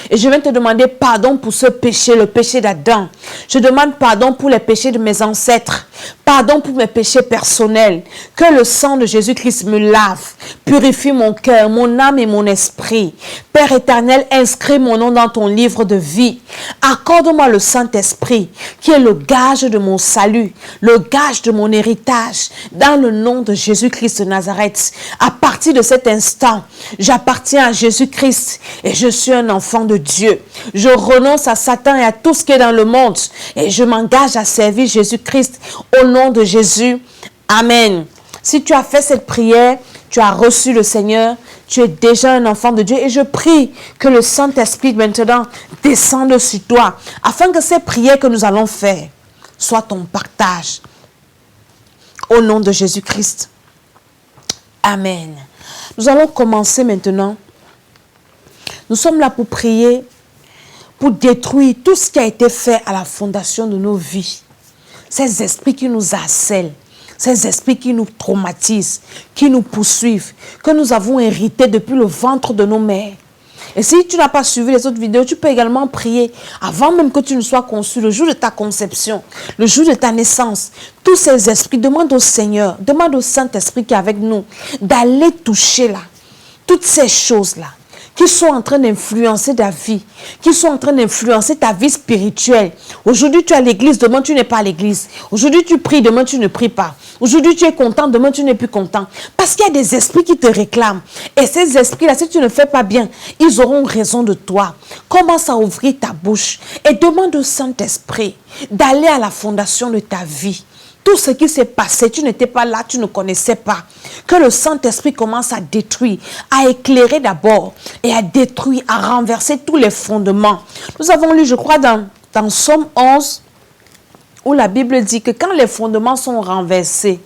Et je viens te demander pardon pour ce péché, le péché d'Adam. Je demande pardon pour les péchés de mes ancêtres. Pardon pour mes péchés personnels. Que le sang de Jésus-Christ me lave, purifie mon cœur, mon âme et mon esprit. Père éternel, inscris mon nom dans ton livre de vie. Accorde-moi le Saint-Esprit, qui est le gage de mon salut, le gage de mon héritage, dans le nom de Jésus-Christ de Nazareth. À partir de cet instant, j'appartiens à Jésus-Christ et je suis un enfant de Dieu. Je renonce à Satan et à tout ce qui est dans le monde et je m'engage à servir Jésus-Christ au nom de Jésus. Amen. Si tu as fait cette prière, tu as reçu le Seigneur, tu es déjà un enfant de Dieu et je prie que le Saint-Esprit maintenant descende sur toi afin que ces prières que nous allons faire soient ton partage. Au nom de Jésus-Christ. Amen. Nous allons commencer maintenant. Nous sommes là pour prier, pour détruire tout ce qui a été fait à la fondation de nos vies. Ces esprits qui nous harcèlent, ces esprits qui nous traumatisent, qui nous poursuivent, que nous avons hérités depuis le ventre de nos mères. Et si tu n'as pas suivi les autres vidéos, tu peux également prier avant même que tu ne sois conçu, le jour de ta conception, le jour de ta naissance. Tous ces esprits, demande au Seigneur, demande au Saint-Esprit qui est avec nous, d'aller toucher là, toutes ces choses-là, qui sont en train d'influencer ta vie, qui sont en train d'influencer ta vie spirituelle. Aujourd'hui, tu es à l'église, demain, tu n'es pas à l'église. Aujourd'hui, tu pries, demain, tu ne pries pas. Aujourd'hui, tu es content, demain, tu n'es plus content. Parce qu'il y a des esprits qui te réclament. Et ces esprits-là, si tu ne fais pas bien, ils auront raison de toi. Commence à ouvrir ta bouche et demande au Saint-Esprit d'aller à la fondation de ta vie. Tout ce qui s'est passé, tu n'étais pas là, tu ne connaissais pas. Que le Saint-Esprit commence à détruire, à éclairer d'abord et à détruire, à renverser tous les fondements. Nous avons lu, je crois, dans Somme 11, où la Bible dit que quand les fondements sont renversés,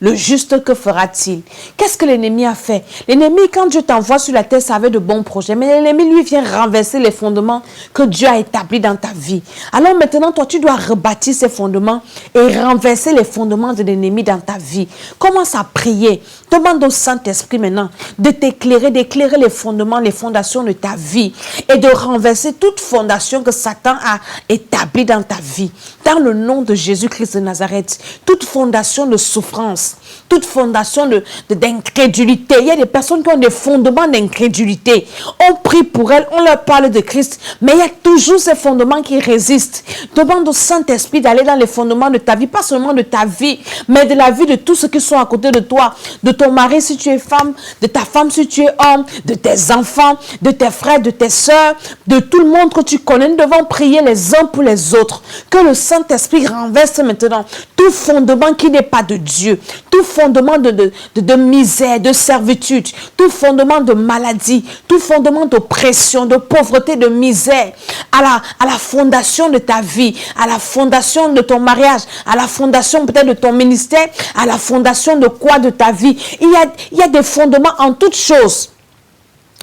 le juste, que fera-t-il? Qu'est-ce que l'ennemi a fait? L'ennemi, quand Dieu t'envoie sur la terre, ça avait de bons projets. Mais l'ennemi, lui, vient renverser les fondements que Dieu a établis dans ta vie. Alors maintenant, toi, tu dois rebâtir ces fondements et renverser les fondements de l'ennemi dans ta vie. Commence à prier. Demande au Saint-Esprit maintenant de t'éclairer, d'éclairer les fondements, les fondations de ta vie et de renverser toute fondation que Satan a établie dans ta vie. Dans le nom de Jésus-Christ de Nazareth, toute fondation de souffrance, d'incroyance, toute fondation d'incrédulité. Il y a des personnes qui ont des fondements d'incrédulité. On prie pour elles, on leur parle de Christ, mais il y a toujours ces fondements qui résistent. Demande au Saint-Esprit d'aller dans les fondements de ta vie, pas seulement de ta vie, mais de la vie de tous ceux qui sont à côté de toi, de ton mari si tu es femme, de ta femme si tu es homme, de tes enfants, de tes frères, de tes sœurs, de tout le monde que tu connais. Nous devons prier les uns pour les autres. Que le Saint-Esprit renverse maintenant tout fondement qui n'est pas de Dieu, tout fondement de misère, de servitude, tout fondement de maladie, tout fondement d'oppression, de pauvreté, de misère, à la fondation de ta vie, à la fondation de ton mariage, à la fondation peut-être de ton ministère, à la fondation de quoi de ta vie. Il y a des fondements en toutes choses.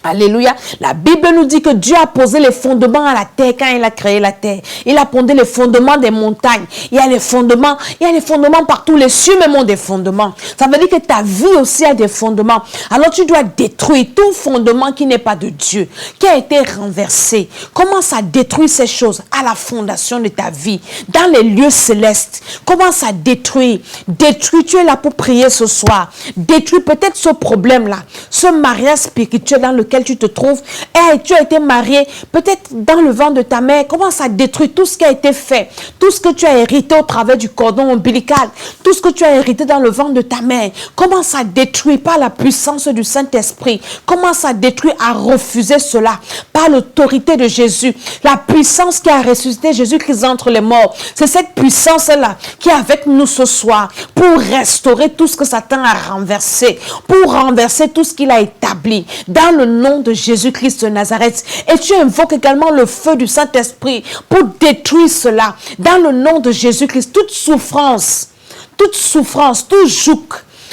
Alléluia. La Bible nous dit que Dieu a posé les fondements à la terre quand il a créé la terre. Il a posé les fondements des montagnes. Il y a les fondements partout. Les cieux même ont des fondements. Ça veut dire que ta vie aussi a des fondements. Alors tu dois détruire tout fondement qui n'est pas de Dieu, qui a été renversé. Commence à détruire ces choses à la fondation de ta vie, dans les lieux célestes. Commence à détruire. Détruis, tu es là pour prier ce soir. Détruis peut-être ce problème-là, ce mariage spirituel dans lequel tu te trouves, et tu as été marié, peut-être dans le ventre de ta mère. Commence à détruire tout ce qui a été fait, tout ce que tu as hérité au travers du cordon ombilical, tout ce que tu as hérité dans le ventre de ta mère. Commence à détruire par la puissance du Saint-Esprit. Commence à détruire, à refuser cela par l'autorité de Jésus. La puissance qui a ressuscité Jésus-Christ entre les morts, c'est cette puissance-là qui est avec nous ce soir pour restaurer tout ce que Satan a renversé, pour renverser tout ce qu'il a établi dans le nom de Jésus-Christ de Nazareth. Et tu invoques également le feu du Saint-Esprit pour détruire cela dans le nom de Jésus-Christ. Toute souffrance, tout joug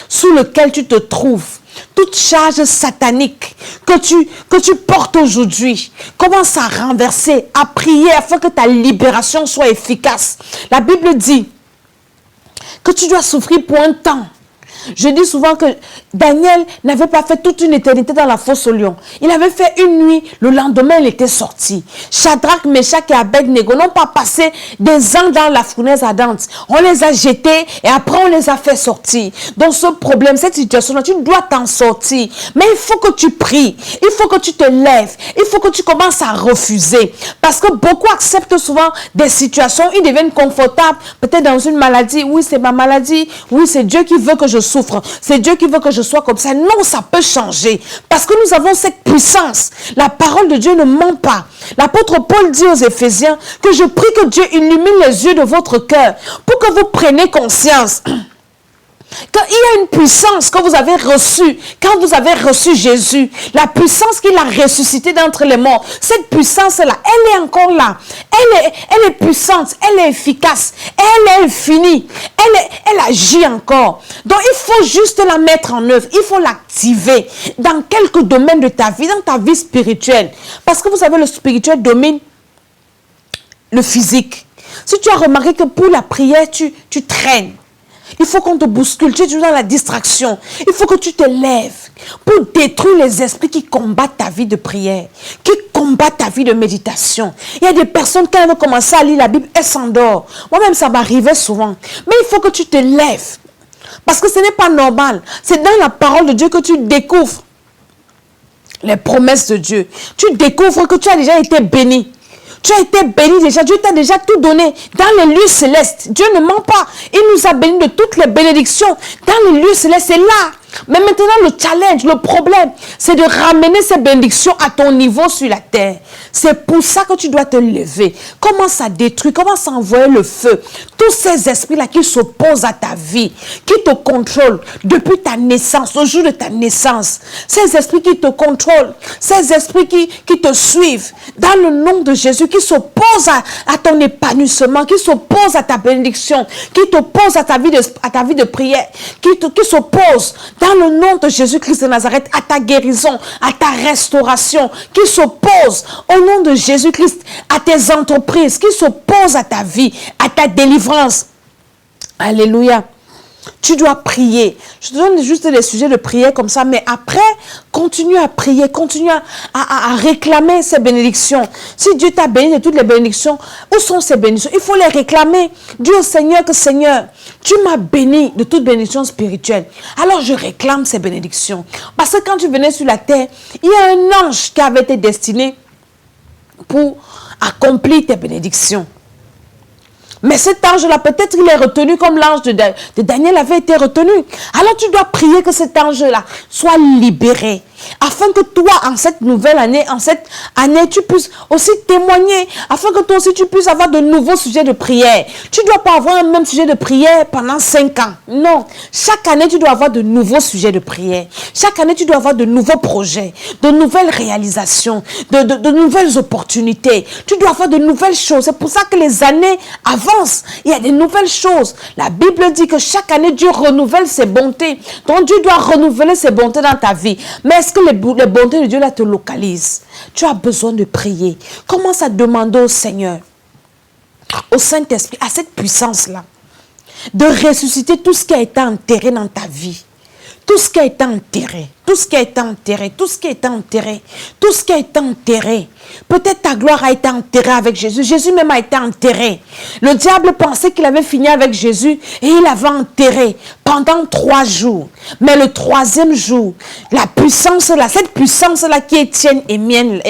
sous lequel tu te trouves, toute charge satanique que tu portes aujourd'hui, commence à renverser, à prier afin que ta libération soit efficace. La Bible dit que tu dois souffrir pour un temps. Je dis souvent que Daniel n'avait pas fait toute une éternité dans la fosse au lion. Il avait fait une nuit, le lendemain il était sorti. Shadrach, Meshach et Abednego n'ont pas passé des ans dans la fournaise ardente. On les a jetés et après on les a fait sortir. Donc ce problème, cette situation-là, tu dois t'en sortir. Mais il faut que tu pries, il faut que tu te lèves, il faut que tu commences à refuser. Parce que beaucoup acceptent souvent des situations, ils deviennent confortables, peut-être dans une maladie. Oui, c'est ma maladie. Oui, c'est Dieu qui veut que je souffre. C'est Dieu qui veut que je sois comme ça. Non, ça peut changer. Parce que nous avons cette puissance. La parole de Dieu ne ment pas. L'apôtre Paul dit aux Éphésiens que je prie que Dieu illumine les yeux de votre cœur pour que vous preniez conscience qu'il y a une puissance que vous avez reçue quand vous avez reçu Jésus. La puissance qu'il a ressuscité d'entre les morts. Cette puissance-là, elle est encore là. Elle est puissante, elle est efficace, elle est infinie, elle agit encore. Donc il faut juste la mettre en œuvre, il faut l'activer dans quelques domaines de ta vie, dans ta vie spirituelle. Parce que vous savez, le spirituel domine le physique. Si tu as remarqué que pour la prière, tu traînes. Il faut qu'on te bouscule, tu es toujours dans la distraction. Il faut que tu te lèves pour détruire les esprits qui combattent ta vie de prière, qui combattent ta vie de méditation. Il y a des personnes, quand elles veulent commencer à lire la Bible, elles s'endorment. Moi-même, ça m'arrivait souvent. Mais il faut que tu te lèves. Parce que ce n'est pas normal. C'est dans la parole de Dieu que tu découvres les promesses de Dieu. Tu découvres que tu as déjà été béni. Tu as été béni déjà. Dieu t'a déjà tout donné dans les lieux célestes. Dieu ne ment pas. Il nous a bénis de toutes les bénédictions dans les lieux célestes. C'est là. Mais maintenant, le challenge, le problème, c'est de ramener ces bénédictions à ton niveau sur la terre. C'est pour ça que tu dois te lever. Commence à détruire, commence à envoyer le feu. Tous ces esprits-là qui s'opposent à ta vie, qui te contrôlent depuis ta naissance, au jour de ta naissance. Ces esprits qui te contrôlent, ces esprits qui te suivent, dans le nom de Jésus, qui s'opposent à ton épanouissement, qui s'opposent à ta bénédiction, qui t'opposent à ta vie de prière, qui s'opposent dans le nom de Jésus-Christ de Nazareth, à ta guérison, à ta restauration, qui s'oppose au nom de Jésus-Christ, à tes entreprises, qui s'oppose à ta vie, à ta délivrance. Alléluia. Tu dois prier. Je te donne juste des sujets de prière comme ça, mais après, continue à prier, continue à réclamer ces bénédictions. Si Dieu t'a béni de toutes les bénédictions, où sont ces bénédictions? Il faut les réclamer. Dis au Seigneur que Seigneur, tu m'as béni de toutes bénédictions spirituelles. Alors je réclame ces bénédictions. Parce que quand tu venais sur la terre, il y a un ange qui avait été destiné pour accomplir tes bénédictions. Mais cet ange-là, peut-être il est retenu comme l'ange de Daniel avait été retenu. Alors tu dois prier que cet ange-là soit libéré. Afin que toi, en cette nouvelle année, tu puisses aussi témoigner. Afin que toi aussi, tu puisses avoir de nouveaux sujets de prière. Tu ne dois pas avoir un même sujet de prière pendant 5 ans. Non. Chaque année, tu dois avoir de nouveaux sujets de prière. Chaque année, tu dois avoir de nouveaux projets, de nouvelles réalisations, de nouvelles opportunités. Tu dois avoir de nouvelles choses. C'est pour ça que les années avancent. Il y a de nouvelles choses. La Bible dit que chaque année, Dieu renouvelle ses bontés. Donc, Dieu doit renouveler ses bontés dans ta vie. Mais est-ce que les bontés de Dieu là te localisent? Tu as besoin de prier. Commence à demander au Seigneur, au Saint-Esprit, à cette puissance-là, de ressusciter tout ce qui a été enterré dans ta vie. Tout ce qui a été enterré, tout ce qui a été enterré, tout ce qui a été enterré, tout ce qui a été enterré. Peut-être ta gloire a été enterrée avec Jésus. Jésus même a été enterré. Le diable pensait qu'il avait fini avec Jésus et il l'avait enterré pendant 3 jours. Mais le 3e jour, la puissance là, cette puissance là qui est tienne et mienne,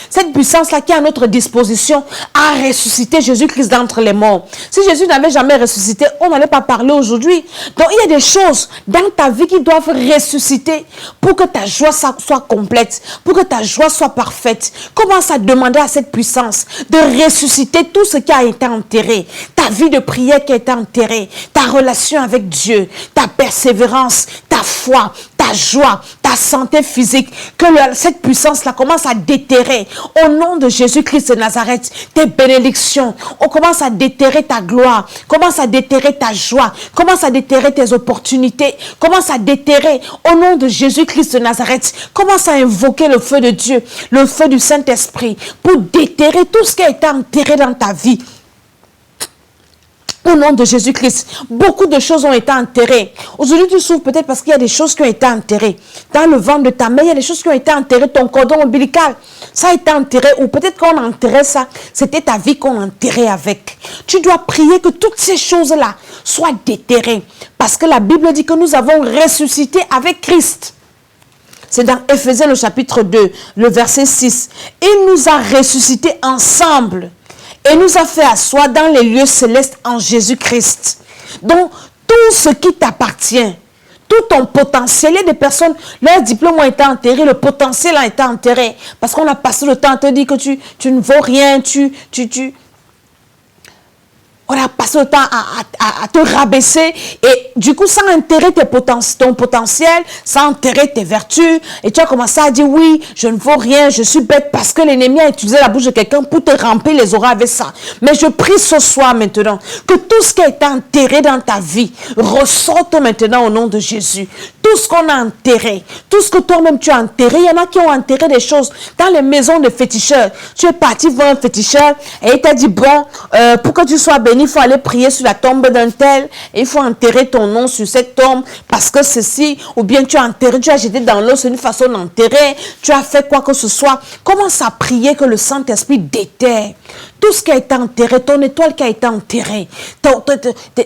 cette puissance là qui est à notre disposition a ressuscité Jésus-Christ d'entre les morts. Si Jésus n'avait jamais ressuscité, on n'allait pas parler aujourd'hui. Donc il y a des choses dans ta vie qui doivent ressusciter pour que ta joie soit complète, pour que ta joie soit parfaite. Commence à demander à cette puissance de ressusciter tout ce qui a été enterré. Ta vie de prière qui a été enterrée, ta relation avec Dieu, ta persévérance, ta foi, ta joie, ta santé physique, que cette puissance-là commence à déterrer au nom de Jésus-Christ de Nazareth, tes bénédictions. On commence à déterrer ta gloire, commence à déterrer ta joie, commence à déterrer tes opportunités, commence à déterrer au nom de Jésus-Christ de Nazareth. Commence à invoquer le feu de Dieu, le feu du Saint-Esprit pour déterrer tout ce qui a été enterré dans ta vie. Au nom de Jésus-Christ, beaucoup de choses ont été enterrées. Aujourd'hui, tu souffres peut-être parce qu'il y a des choses qui ont été enterrées. Dans le ventre de ta mère, il y a des choses qui ont été enterrées. Ton cordon ombilical, ça a été enterré. Ou peut-être qu'on enterrait ça, c'était ta vie qu'on enterrait avec. Tu dois prier que toutes ces choses-là soient déterrées. Parce que la Bible dit que nous avons ressuscité avec Christ. C'est dans Éphésiens le chapitre 2, le verset 6. Il nous a ressuscités ensemble. Et nous a fait asseoir dans les lieux célestes en Jésus-Christ. Donc, tout ce qui t'appartient, tout ton potentiel, il y a des personnes, leur diplôme a été enterré, le potentiel a été enterré. Parce qu'on a passé le temps à te dire que tu ne vaux rien, on a passé le temps à te rabaisser et du coup, ça a enterré ton potentiel, ça a enterré tes vertus et tu as commencé à dire oui, je ne vaux rien, je suis bête parce que l'ennemi a utilisé la bouche de quelqu'un pour te remplir les oreilles avec ça. Mais je prie ce soir maintenant que tout ce qui a été enterré dans ta vie ressorte maintenant au nom de Jésus. Tout ce qu'on a enterré, tout ce que toi-même tu as enterré, il y en a qui ont enterré des choses dans les maisons de féticheurs. Tu es parti voir un féticheur et il t'a dit bon, pour que tu sois béni, il faut aller prier sur la tombe d'un tel et il faut enterrer ton nom sur cette tombe parce que ceci, ou bien tu as enterré, tu as jeté dans l'eau, c'est une façon d'enterrer, tu as fait quoi que ce soit. Commence à prier que le Saint-Esprit déterre tout ce qui a été enterré, ton étoile qui a été enterrée,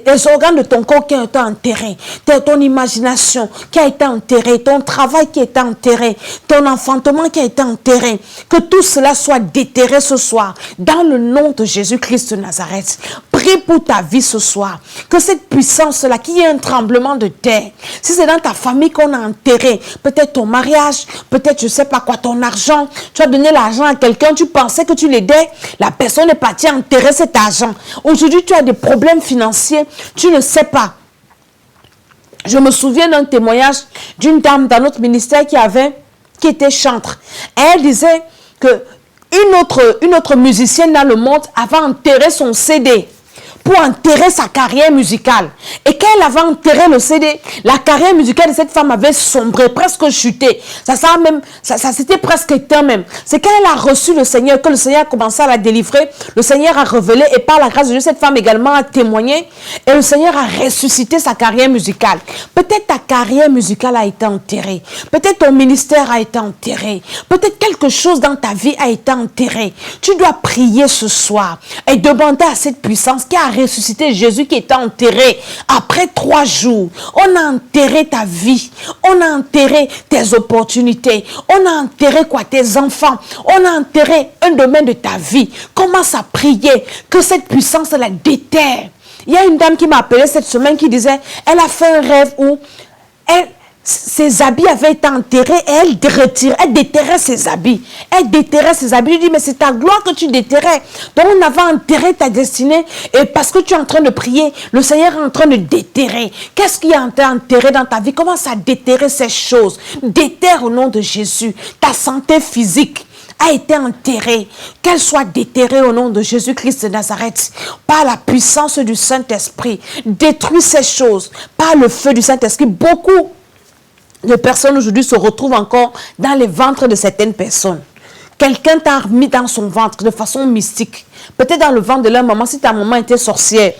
les organes de ton corps qui ont été enterrés, ton imagination qui a été enterrée, ton travail qui a été enterré, ton enfantement qui a été enterré, que tout cela soit déterré ce soir, dans le nom de Jésus-Christ de Nazareth. Prie pour ta vie ce soir, que cette puissance-là, qu'il y ait un tremblement de terre, si c'est dans ta famille qu'on a enterré, peut-être ton mariage, peut-être je ne sais pas quoi, ton argent, tu as donné l'argent à quelqu'un, tu pensais que tu l'aidais, la personne est partie enterrer cet argent. Aujourd'hui, tu as des problèmes financiers, tu ne sais pas. Je me souviens d'un témoignage d'une dame dans notre ministère qui était chantre. Elle disait que une autre musicienne dans le monde avait enterré son CD pour enterrer sa carrière musicale. Et quand elle avait enterré le CD, la carrière musicale de cette femme avait sombré, presque chuté. Ça s'était presque éteint même. C'est quand elle a reçu le Seigneur, que le Seigneur a commencé à la délivrer. Le Seigneur a révélé, et par la grâce de Dieu, cette femme également a témoigné. Et le Seigneur a ressuscité sa carrière musicale. Peut-être ta carrière musicale a été enterrée. Peut-être ton ministère a été enterré. Peut-être quelque chose dans ta vie a été enterré. Tu dois prier ce soir et demander à cette puissance qui a ressuscité Jésus qui était enterré. Après 3 jours, on a enterré ta vie. On a enterré tes opportunités. On a enterré tes enfants. On a enterré un domaine de ta vie. Commence à prier que cette puissance la déterre. Il y a une dame qui m'a appelé cette semaine qui disait, elle a fait un rêve où ses habits avaient été enterrés et elle déterrait ses habits. Elle déterrait ses habits. Je dis, mais c'est ta gloire que tu déterrais. Donc on avait enterré ta destinée et parce que tu es en train de prier, le Seigneur est en train de déterrer. Qu'est-ce qui a été enterré dans ta vie? Commence à déterrer ces choses. Déterre au nom de Jésus. Ta santé physique a été enterrée, qu'elle soit déterrée au nom de Jésus-Christ de Nazareth, par la puissance du Saint-Esprit. Détruis ces choses par le feu du Saint-Esprit. Beaucoup de personnes aujourd'hui se retrouvent encore dans les ventres de certaines personnes. Quelqu'un t'a mis dans son ventre de façon mystique. Peut-être dans le ventre de leur maman, si ta maman était sorcière.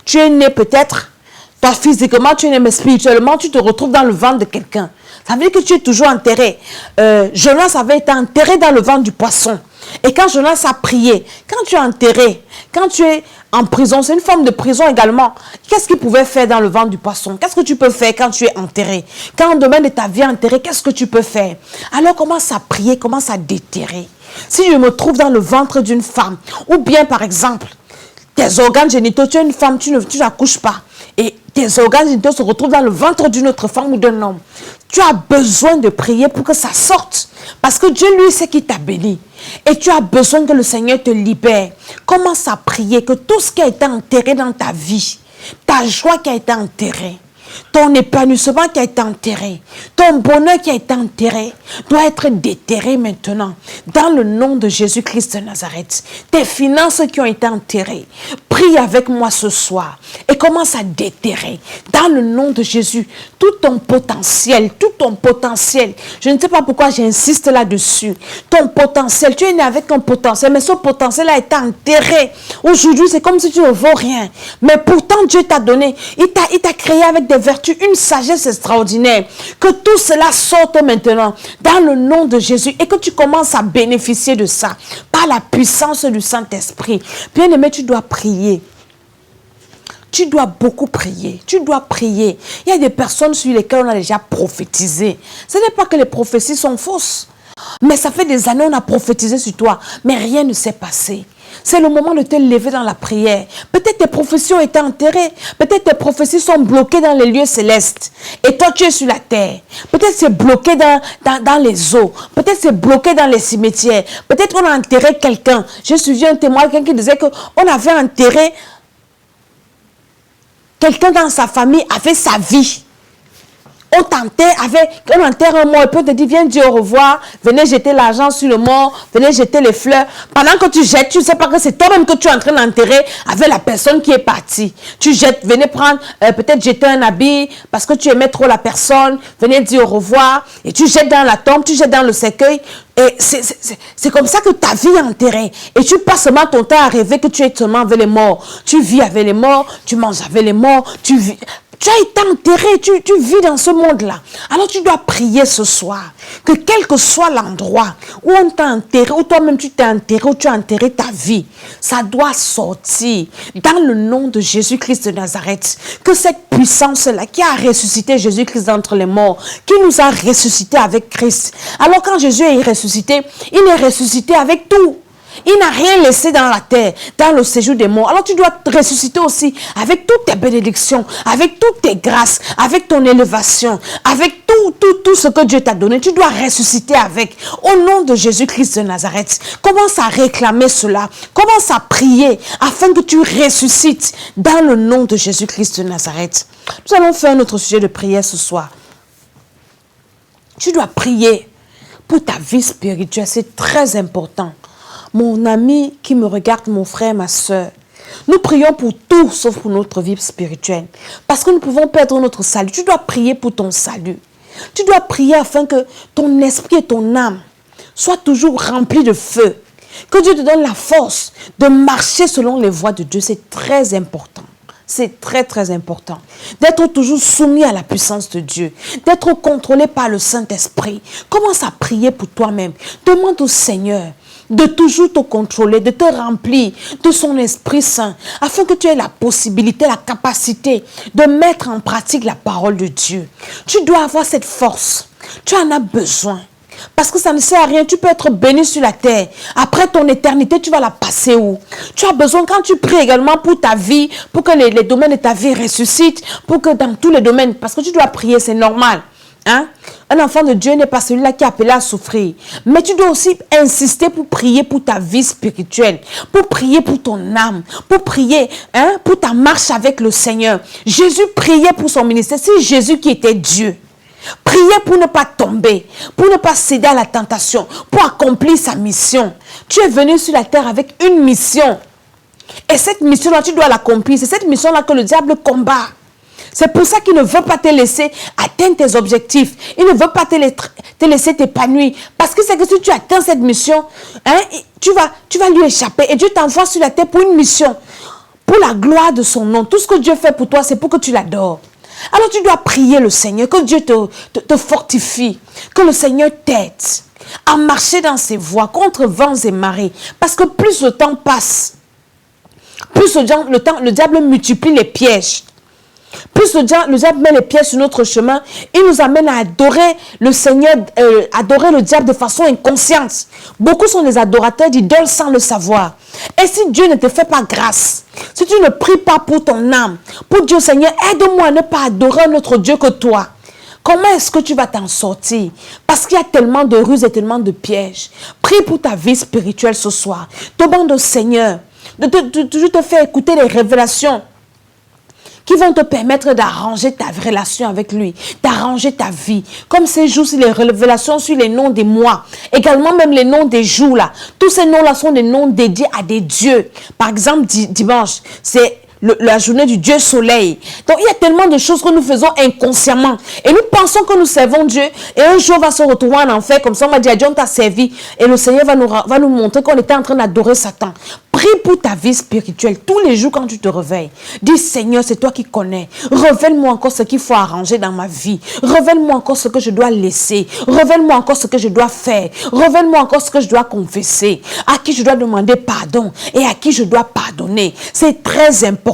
Tu es né peut-être, toi physiquement tu es né, mais spirituellement tu te retrouves dans le ventre de quelqu'un. Ça veut dire que tu es toujours enterré. Jonas avait été enterré dans le ventre du poisson. Et quand Jonas a prié, quand tu es enterré, quand tu es en prison, c'est une forme de prison également. Qu'est-ce qu'il pouvait faire dans le ventre du poisson? Qu'est-ce que tu peux faire quand tu es enterré? Quand on demande de ta vie enterrée, qu'est-ce que tu peux faire? Alors commence à prier, commence à déterrer. Si je me trouve dans le ventre d'une femme, ou bien par exemple, tes organes génitaux, tu es une femme, tu n'accouches pas. Et tes organes génitaux se retrouvent dans le ventre d'une autre femme ou d'un homme. Tu as besoin de prier pour que ça sorte. Parce que Dieu, lui, c'est qui t'a béni. Et tu as besoin que le Seigneur te libère. Commence à prier que tout ce qui a été enterré dans ta vie, ta joie qui a été enterrée, ton épanouissement qui a été enterré, ton bonheur qui a été enterré, doit être déterré maintenant. Dans le nom de Jésus-Christ de Nazareth. Tes finances qui ont été enterrées, prie avec moi ce soir et commence à déterrer. Dans le nom de Jésus, tout ton potentiel. Je ne sais pas pourquoi j'insiste là-dessus. Ton potentiel, tu es né avec un potentiel, mais ce potentiel a été enterré. Aujourd'hui, c'est comme si tu ne vaux rien. Mais pourtant, Dieu t'a donné, il t'a créé avec des vertus, une sagesse extraordinaire. Que tout cela sorte maintenant dans le nom de Jésus et que tu commences à bénéficier de ça par la puissance du Saint-Esprit. Bien-aimé, tu dois prier. Tu dois beaucoup prier. Tu dois prier. Il y a des personnes sur lesquelles on a déjà prophétisé. Ce n'est pas que les prophéties sont fausses. Mais ça fait des années qu'on a prophétisé sur toi. Mais rien ne s'est passé. C'est le moment de te lever dans la prière. Peut-être tes prophéties ont été enterrées. Peut-être tes prophéties sont bloquées dans les lieux célestes. Et toi, tu es sur la terre. Peut-être c'est bloqué dans les eaux. Peut-être c'est bloqué dans les cimetières. Peut-être qu'on a enterré quelqu'un. J'ai suivi un témoin, quelqu'un qui disait qu'on avait enterré quelqu'un dans sa famille avec sa vie. On enterre un mort et puis on te dit, viens dire au revoir, venez jeter l'argent sur le mort, venez jeter les fleurs. Pendant que tu jettes, tu ne sais pas que c'est toi-même que tu es en train d'enterrer avec la personne qui est partie. Tu jettes, venez prendre, peut-être jeter un habit parce que tu aimais trop la personne, venez dire au revoir et tu jettes dans la tombe, tu jettes dans le cercueil. Et c'est comme ça que ta vie est enterrée. Et tu passes seulement ton temps à rêver que tu es seulement avec les morts. Tu vis avec les morts, tu manges avec les morts, tu vis... Tu as été enterré, tu vis dans ce monde-là. Alors tu dois prier ce soir. Que quel que soit l'endroit où on t'a enterré, où toi-même tu t'es enterré, où tu as enterré ta vie, ça doit sortir dans le nom de Jésus-Christ de Nazareth. Que cette puissance-là qui a ressuscité Jésus-Christ d'entre les morts, qui nous a ressuscité avec Christ. Alors quand Jésus est ressuscité, il est ressuscité avec tout. Il n'a rien laissé dans la terre, dans le séjour des morts. Alors tu dois te ressusciter aussi avec toutes tes bénédictions, avec toutes tes grâces, avec ton élévation, avec tout ce que Dieu t'a donné. Tu dois ressusciter avec. Au nom de Jésus-Christ de Nazareth, commence à réclamer cela. Commence à prier afin que tu ressuscites dans le nom de Jésus-Christ de Nazareth. Nous allons faire notre sujet de prière ce soir. Tu dois prier pour ta vie spirituelle. C'est très important. Mon ami qui me regarde, mon frère, ma soeur, Nous prions pour tout sauf pour notre vie spirituelle. Parce que nous pouvons perdre notre salut. Tu dois prier pour ton salut. Tu dois prier afin que ton esprit et ton âme soient toujours remplis de feu. Que Dieu te donne la force de marcher selon les voies de Dieu. C'est très important. C'est très, très important. D'être toujours soumis à la puissance de Dieu. D'être contrôlé par le Saint-Esprit. Commence à prier pour toi-même. Demande au Seigneur de toujours te contrôler, de te remplir de son Esprit Saint, afin que tu aies la possibilité, la capacité de mettre en pratique la parole de Dieu. Tu dois avoir cette force. Tu en as besoin. Parce que ça ne sert à rien, tu peux être béni sur la terre. Après ton éternité, tu vas la passer où? Tu as besoin, quand tu pries également pour ta vie, pour que les domaines de ta vie ressuscitent, pour que dans tous les domaines, parce que tu dois prier, c'est normal. Hein? Un enfant de Dieu n'est pas celui-là qui est appelé à souffrir. Mais tu dois aussi insister pour prier pour ta vie spirituelle, pour prier pour ton âme, pour prier pour ta marche avec le Seigneur. Jésus priait pour son ministère. C'est Jésus qui était Dieu. Priez pour ne pas tomber, pour ne pas céder à la tentation, pour accomplir sa mission. Tu es venu sur la terre avec une mission. Et cette mission-là, tu dois l'accomplir. C'est cette mission-là que le diable combat. C'est pour ça qu'il ne veut pas te laisser atteindre tes objectifs. Il ne veut pas te laisser t'épanouir. Parce que c'est que si tu atteins cette mission, tu vas lui échapper. Et Dieu t'envoie sur la terre pour une mission. Pour la gloire de son nom. Tout ce que Dieu fait pour toi, c'est pour que tu l'adores. Alors tu dois prier le Seigneur, que Dieu te fortifie, que le Seigneur t'aide à marcher dans ses voies contre vents et marées. Parce que plus le temps passe, plus le diable multiplie les pièges. Plus le diable met les pièges sur notre chemin, il nous amène à adorer le Seigneur, adorer le diable de façon inconsciente. Beaucoup sont des adorateurs d'idoles sans le savoir. Et si Dieu ne te fait pas grâce, si tu ne pries pas pour ton âme, pour Dieu, Seigneur, aide-moi à ne pas adorer notre Dieu que toi. Comment est-ce que tu vas t'en sortir? Parce qu'il y a tellement de ruses et tellement de pièges. Prie pour ta vie spirituelle ce soir. Demande au Seigneur de toujours te faire écouter les révélations qui vont te permettre d'arranger ta relation avec lui, d'arranger ta vie. Comme ces jours, c'est les révélations sur les noms des mois, également même les noms des jours là. Tous ces noms là sont des noms dédiés à des dieux. Par exemple, dimanche, c'est la journée du Dieu soleil. Donc il y a tellement de choses que nous faisons inconsciemment. Et nous pensons que nous servons Dieu. Et un jour on va se retrouver en enfer. Comme ça on va dire, Dieu on t'a servi. Et le Seigneur va nous montrer qu'on était en train d'adorer Satan. Prie pour ta vie spirituelle. Tous les jours quand tu te réveilles. Dis Seigneur, c'est toi qui connais. Révèle-moi encore ce qu'il faut arranger dans ma vie. Révèle-moi encore ce que je dois laisser. Révèle-moi encore ce que je dois faire. Révèle-moi encore ce que je dois confesser. À qui je dois demander pardon. Et à qui je dois pardonner. C'est très important.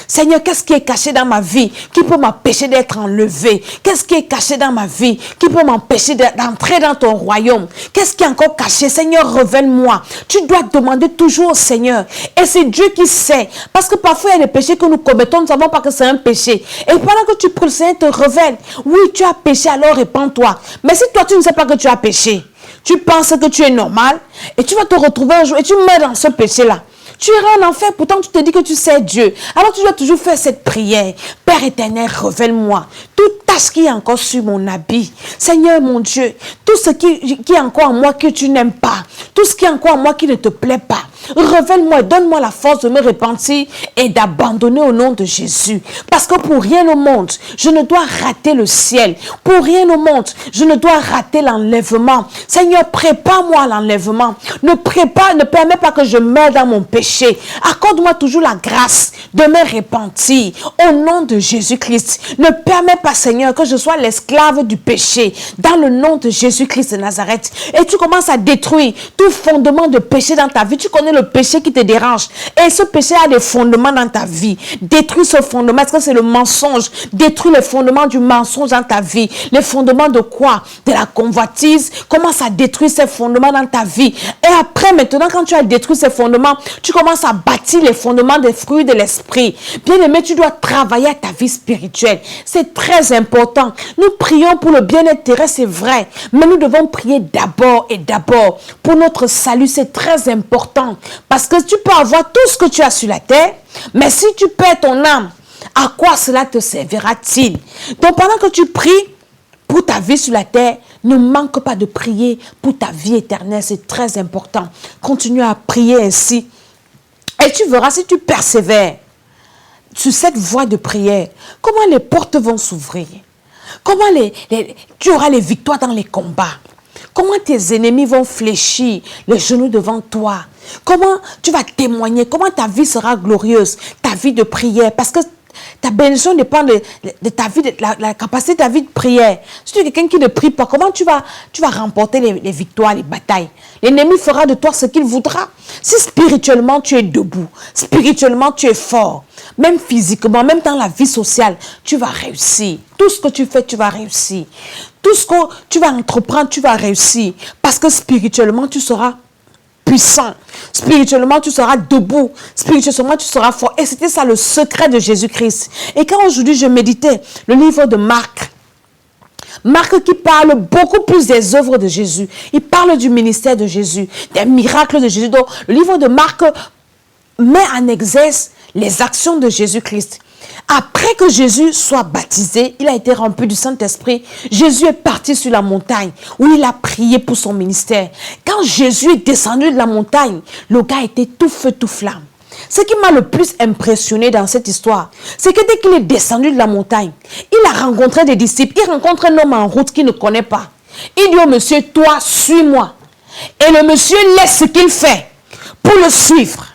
Seigneur, qu'est-ce qui est caché dans ma vie qui peut m'empêcher d'être enlevé? Qu'est-ce qui est caché dans ma vie qui peut m'empêcher d'entrer dans ton royaume? Qu'est-ce qui est encore caché? Seigneur, révèle-moi. Tu dois demander toujours au Seigneur. Et c'est Dieu qui sait. Parce que parfois, il y a des péchés que nous commettons, nous ne savons pas que c'est un péché. Et pendant que tu pries, le Seigneur te révèle. Oui, tu as péché, alors répands-toi. Mais si toi, tu ne sais pas que tu as péché, tu penses que tu es normal, et tu vas te retrouver un jour, et tu meurs dans ce péché-là. Tu iras en enfer, pourtant tu te dis que tu sais Dieu. Alors tu dois toujours faire cette prière. Père éternel, révèle-moi toute tache qui est encore sur mon habit. Seigneur mon Dieu, tout ce qui est encore en moi que tu n'aimes pas. Tout ce qui est encore en moi qui ne te plaît pas. Révèle-moi et donne-moi la force de me repentir et d'abandonner au nom de Jésus. Parce que pour rien au monde, je ne dois rater le ciel. Pour rien au monde, je ne dois rater l'enlèvement. Seigneur, prépare-moi à l'enlèvement. Ne permets pas que je meure dans mon péché. Accorde-moi toujours la grâce de me repentir au nom de Jésus-Christ. Ne permets pas, Seigneur, que je sois l'esclave du péché dans le nom de Jésus-Christ de Nazareth. Et tu commences à détruire tout fondement de péché dans ta vie. Tu connais le péché qui te dérange. Et ce péché a des fondements dans ta vie. Détruis ce fondement. Est-ce que c'est le mensonge? Détruis les fondements du mensonge dans ta vie. Les fondements de quoi? De la convoitise. Commence à détruire ces fondements dans ta vie. Et après, maintenant, quand tu as détruit ces fondements, tu commences à bâtir les fondements des fruits de l'esprit. Bien-aimé, tu dois travailler à ta vie spirituelle. C'est très important. Nous prions pour le bien-être terrestre, c'est vrai. Mais nous devons prier d'abord et d'abord pour notre salut. C'est très important. Parce que tu peux avoir tout ce que tu as sur la terre, mais si tu perds ton âme, à quoi cela te servira-t-il? Donc pendant que tu pries pour ta vie sur la terre, ne manque pas de prier pour ta vie éternelle. C'est très important. Continue à prier ainsi. Et tu verras, si tu persévères sur cette voie de prière, comment les portes vont s'ouvrir. Comment tu auras les victoires dans les combats. Comment tes ennemis vont fléchir les genoux devant toi. Comment tu vas témoigner. Comment ta vie sera glorieuse. Ta vie de prière. Parce que ta bénédiction dépend de ta vie, de la capacité de ta vie de prière. Si tu es quelqu'un qui ne prie pas, comment tu vas remporter les victoires, les batailles? L'ennemi fera de toi ce qu'il voudra. Si spirituellement tu es debout, spirituellement tu es fort, même physiquement, même dans la vie sociale, tu vas réussir. Tout ce que tu fais, tu vas réussir. Tout ce que tu vas entreprendre, tu vas réussir. Parce que spirituellement, tu seras puissant. Spirituellement, tu seras debout. Spirituellement, tu seras fort. Et c'était ça le secret de Jésus-Christ. Et quand aujourd'hui je méditais le livre de Marc, Marc qui parle beaucoup plus des œuvres de Jésus. Il parle du ministère de Jésus, des miracles de Jésus. Donc, le livre de Marc met en exergue les actions de Jésus-Christ. Après que Jésus soit baptisé, il a été rempli du Saint-Esprit. Jésus est parti sur la montagne où il a prié pour son ministère. Quand Jésus est descendu de la montagne, le gars était tout feu, tout flamme. Ce qui m'a le plus impressionné dans cette histoire, c'est que dès qu'il est descendu de la montagne, il a rencontré des disciples. Il rencontre un homme en route qu'il ne connaît pas. Il dit au monsieur, toi, suis-moi. Et le monsieur laisse ce qu'il fait pour le suivre.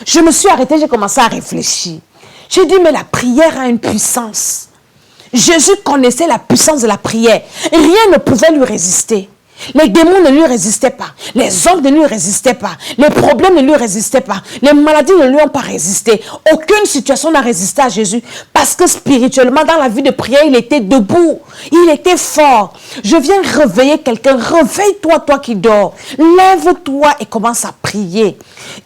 Je me suis arrêtée, j'ai commencé à réfléchir. J'ai dit, mais la prière a une puissance. Jésus connaissait la puissance de la prière. Rien ne pouvait lui résister. Les démons ne lui résistaient pas. Les hommes ne lui résistaient pas. Les problèmes ne lui résistaient pas. Les maladies ne lui ont pas résisté. Aucune situation n'a résisté à Jésus. Parce que spirituellement, dans la vie de prière, il était debout. Il était fort. Je viens réveiller quelqu'un. Réveille-toi, toi qui dors. Lève-toi et commence à prier.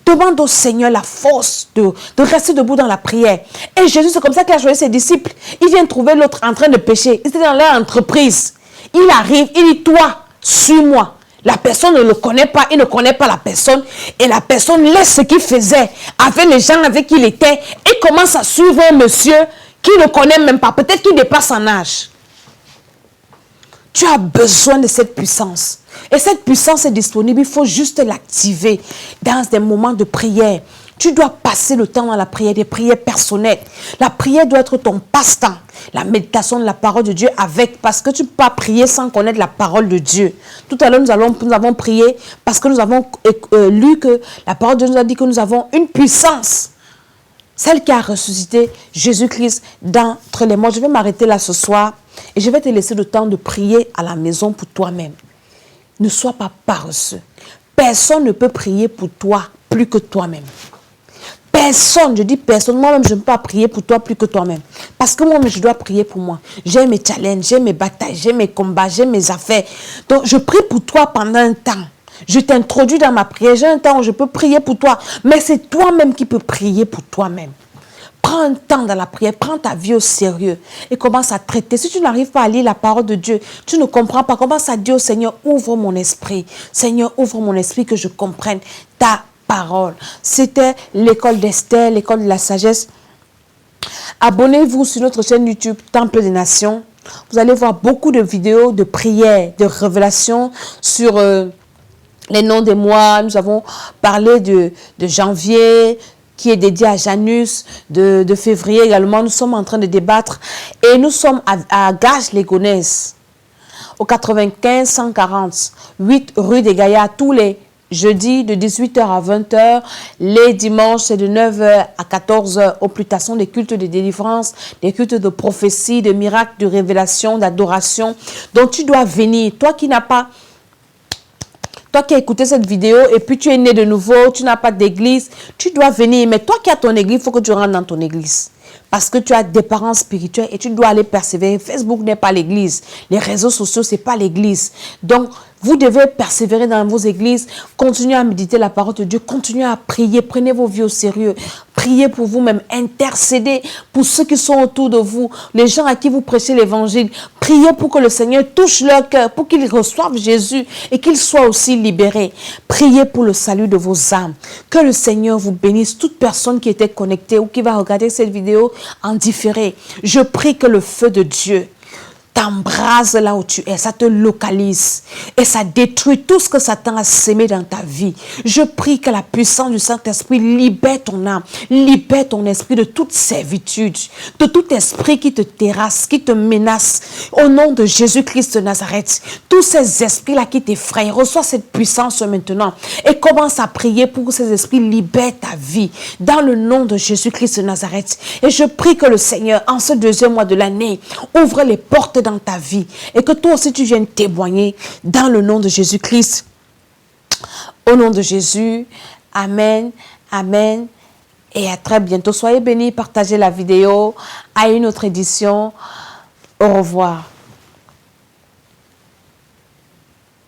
Demande au Seigneur la force de rester debout dans la prière. Et Jésus, c'est comme ça qu'il a choisi ses disciples. Il vient trouver l'autre en train de pécher. Il était dans leur entreprise. Il arrive, il dit, toi, suis-moi. La personne ne le connaît pas, il ne connaît pas la personne. Et la personne laisse ce qu'il faisait avec les gens avec qui il était et commence à suivre un monsieur qui ne connaît même pas. Peut-être qu'il dépasse en âge. Tu as besoin de cette puissance. Et cette puissance est disponible, il faut juste l'activer dans des moments de prière. Tu dois passer le temps dans la prière, des prières personnelles. La prière doit être ton passe-temps. La méditation de la parole de Dieu avec, parce que tu ne peux pas prier sans connaître la parole de Dieu. Tout à l'heure, nous avons prié parce que nous avons lu que la parole de Dieu nous a dit que nous avons une puissance. Celle qui a ressuscité Jésus-Christ d'entre les morts. Je vais m'arrêter là ce soir et je vais te laisser le temps de prier à la maison pour toi-même. Ne sois pas paresseux. Personne ne peut prier pour toi plus que toi-même. Personne, je dis personne, moi-même je ne peux pas prier pour toi plus que toi-même. Parce que moi-même je dois prier pour moi. J'ai mes challenges, j'ai mes batailles, j'ai mes combats, j'ai mes affaires. Donc je prie pour toi pendant un temps. Je t'introduis dans ma prière. J'ai un temps où je peux prier pour toi. Mais c'est toi-même qui peux prier pour toi-même. Prends un temps dans la prière, prends ta vie au sérieux et commence à traiter. Si tu n'arrives pas à lire la parole de Dieu, tu ne comprends pas, commence à dire au Seigneur, ouvre mon esprit. Seigneur, ouvre mon esprit que je comprenne ta parole. C'était l'école d'Esther, l'école de la sagesse. Abonnez-vous sur notre chaîne YouTube Temple des Nations. Vous allez voir beaucoup de vidéos de prières, de révélations sur les noms des mois. Nous avons parlé de janvier, qui est dédié à Janus, de février également. Nous sommes en train de débattre et nous sommes à Gages-les-Gonesse, au 95 140, 8 rue des Gaillards, tous les jeudis de 18h à 20h, les dimanches c'est de 9h à 14h, au plus tard sont des cultes de délivrance, des cultes de prophétie, de miracles, de révélation, d'adoration. Donc tu dois venir, toi qui n'as pas... Toi qui as écouté cette vidéo et puis tu es né de nouveau, tu n'as pas d'église, tu dois venir. Mais toi qui as ton église, il faut que tu rentres dans ton église. Parce que tu as des parents spirituels et tu dois aller persévérer. Facebook n'est pas l'église. Les réseaux sociaux, ce n'est pas l'église. Donc, vous devez persévérer dans vos églises. Continuez à méditer la parole de Dieu. Continuez à prier. Prenez vos vies au sérieux. Priez pour vous-même. Intercédez pour ceux qui sont autour de vous. Les gens à qui vous prêchez l'évangile. Priez pour que le Seigneur touche leur cœur. Pour qu'ils reçoivent Jésus et qu'ils soient aussi libérés. Priez pour le salut de vos âmes. Que le Seigneur vous bénisse. Toute personne qui était connectée ou qui va regarder cette vidéo en différé. Je prie que le feu de Dieu t'embrase là où tu es, ça te localise et ça détruit tout ce que Satan a sémé dans ta vie. Je prie que la puissance du Saint-Esprit libère ton âme, libère ton esprit de toute servitude, de tout esprit qui te terrasse, qui te menace. Au nom de Jésus-Christ de Nazareth, tous ces esprits-là qui t'effraient, reçois cette puissance maintenant et commence à prier pour que ces esprits libèrent ta vie dans le nom de Jésus-Christ de Nazareth. Et je prie que le Seigneur, en ce deuxième mois de l'année, ouvre les portes dans ta vie et que toi aussi tu viennes témoigner dans le nom de Jésus-Christ. Au nom de Jésus, amen, amen et à très bientôt. Soyez bénis, partagez la vidéo. À une autre édition. Au revoir.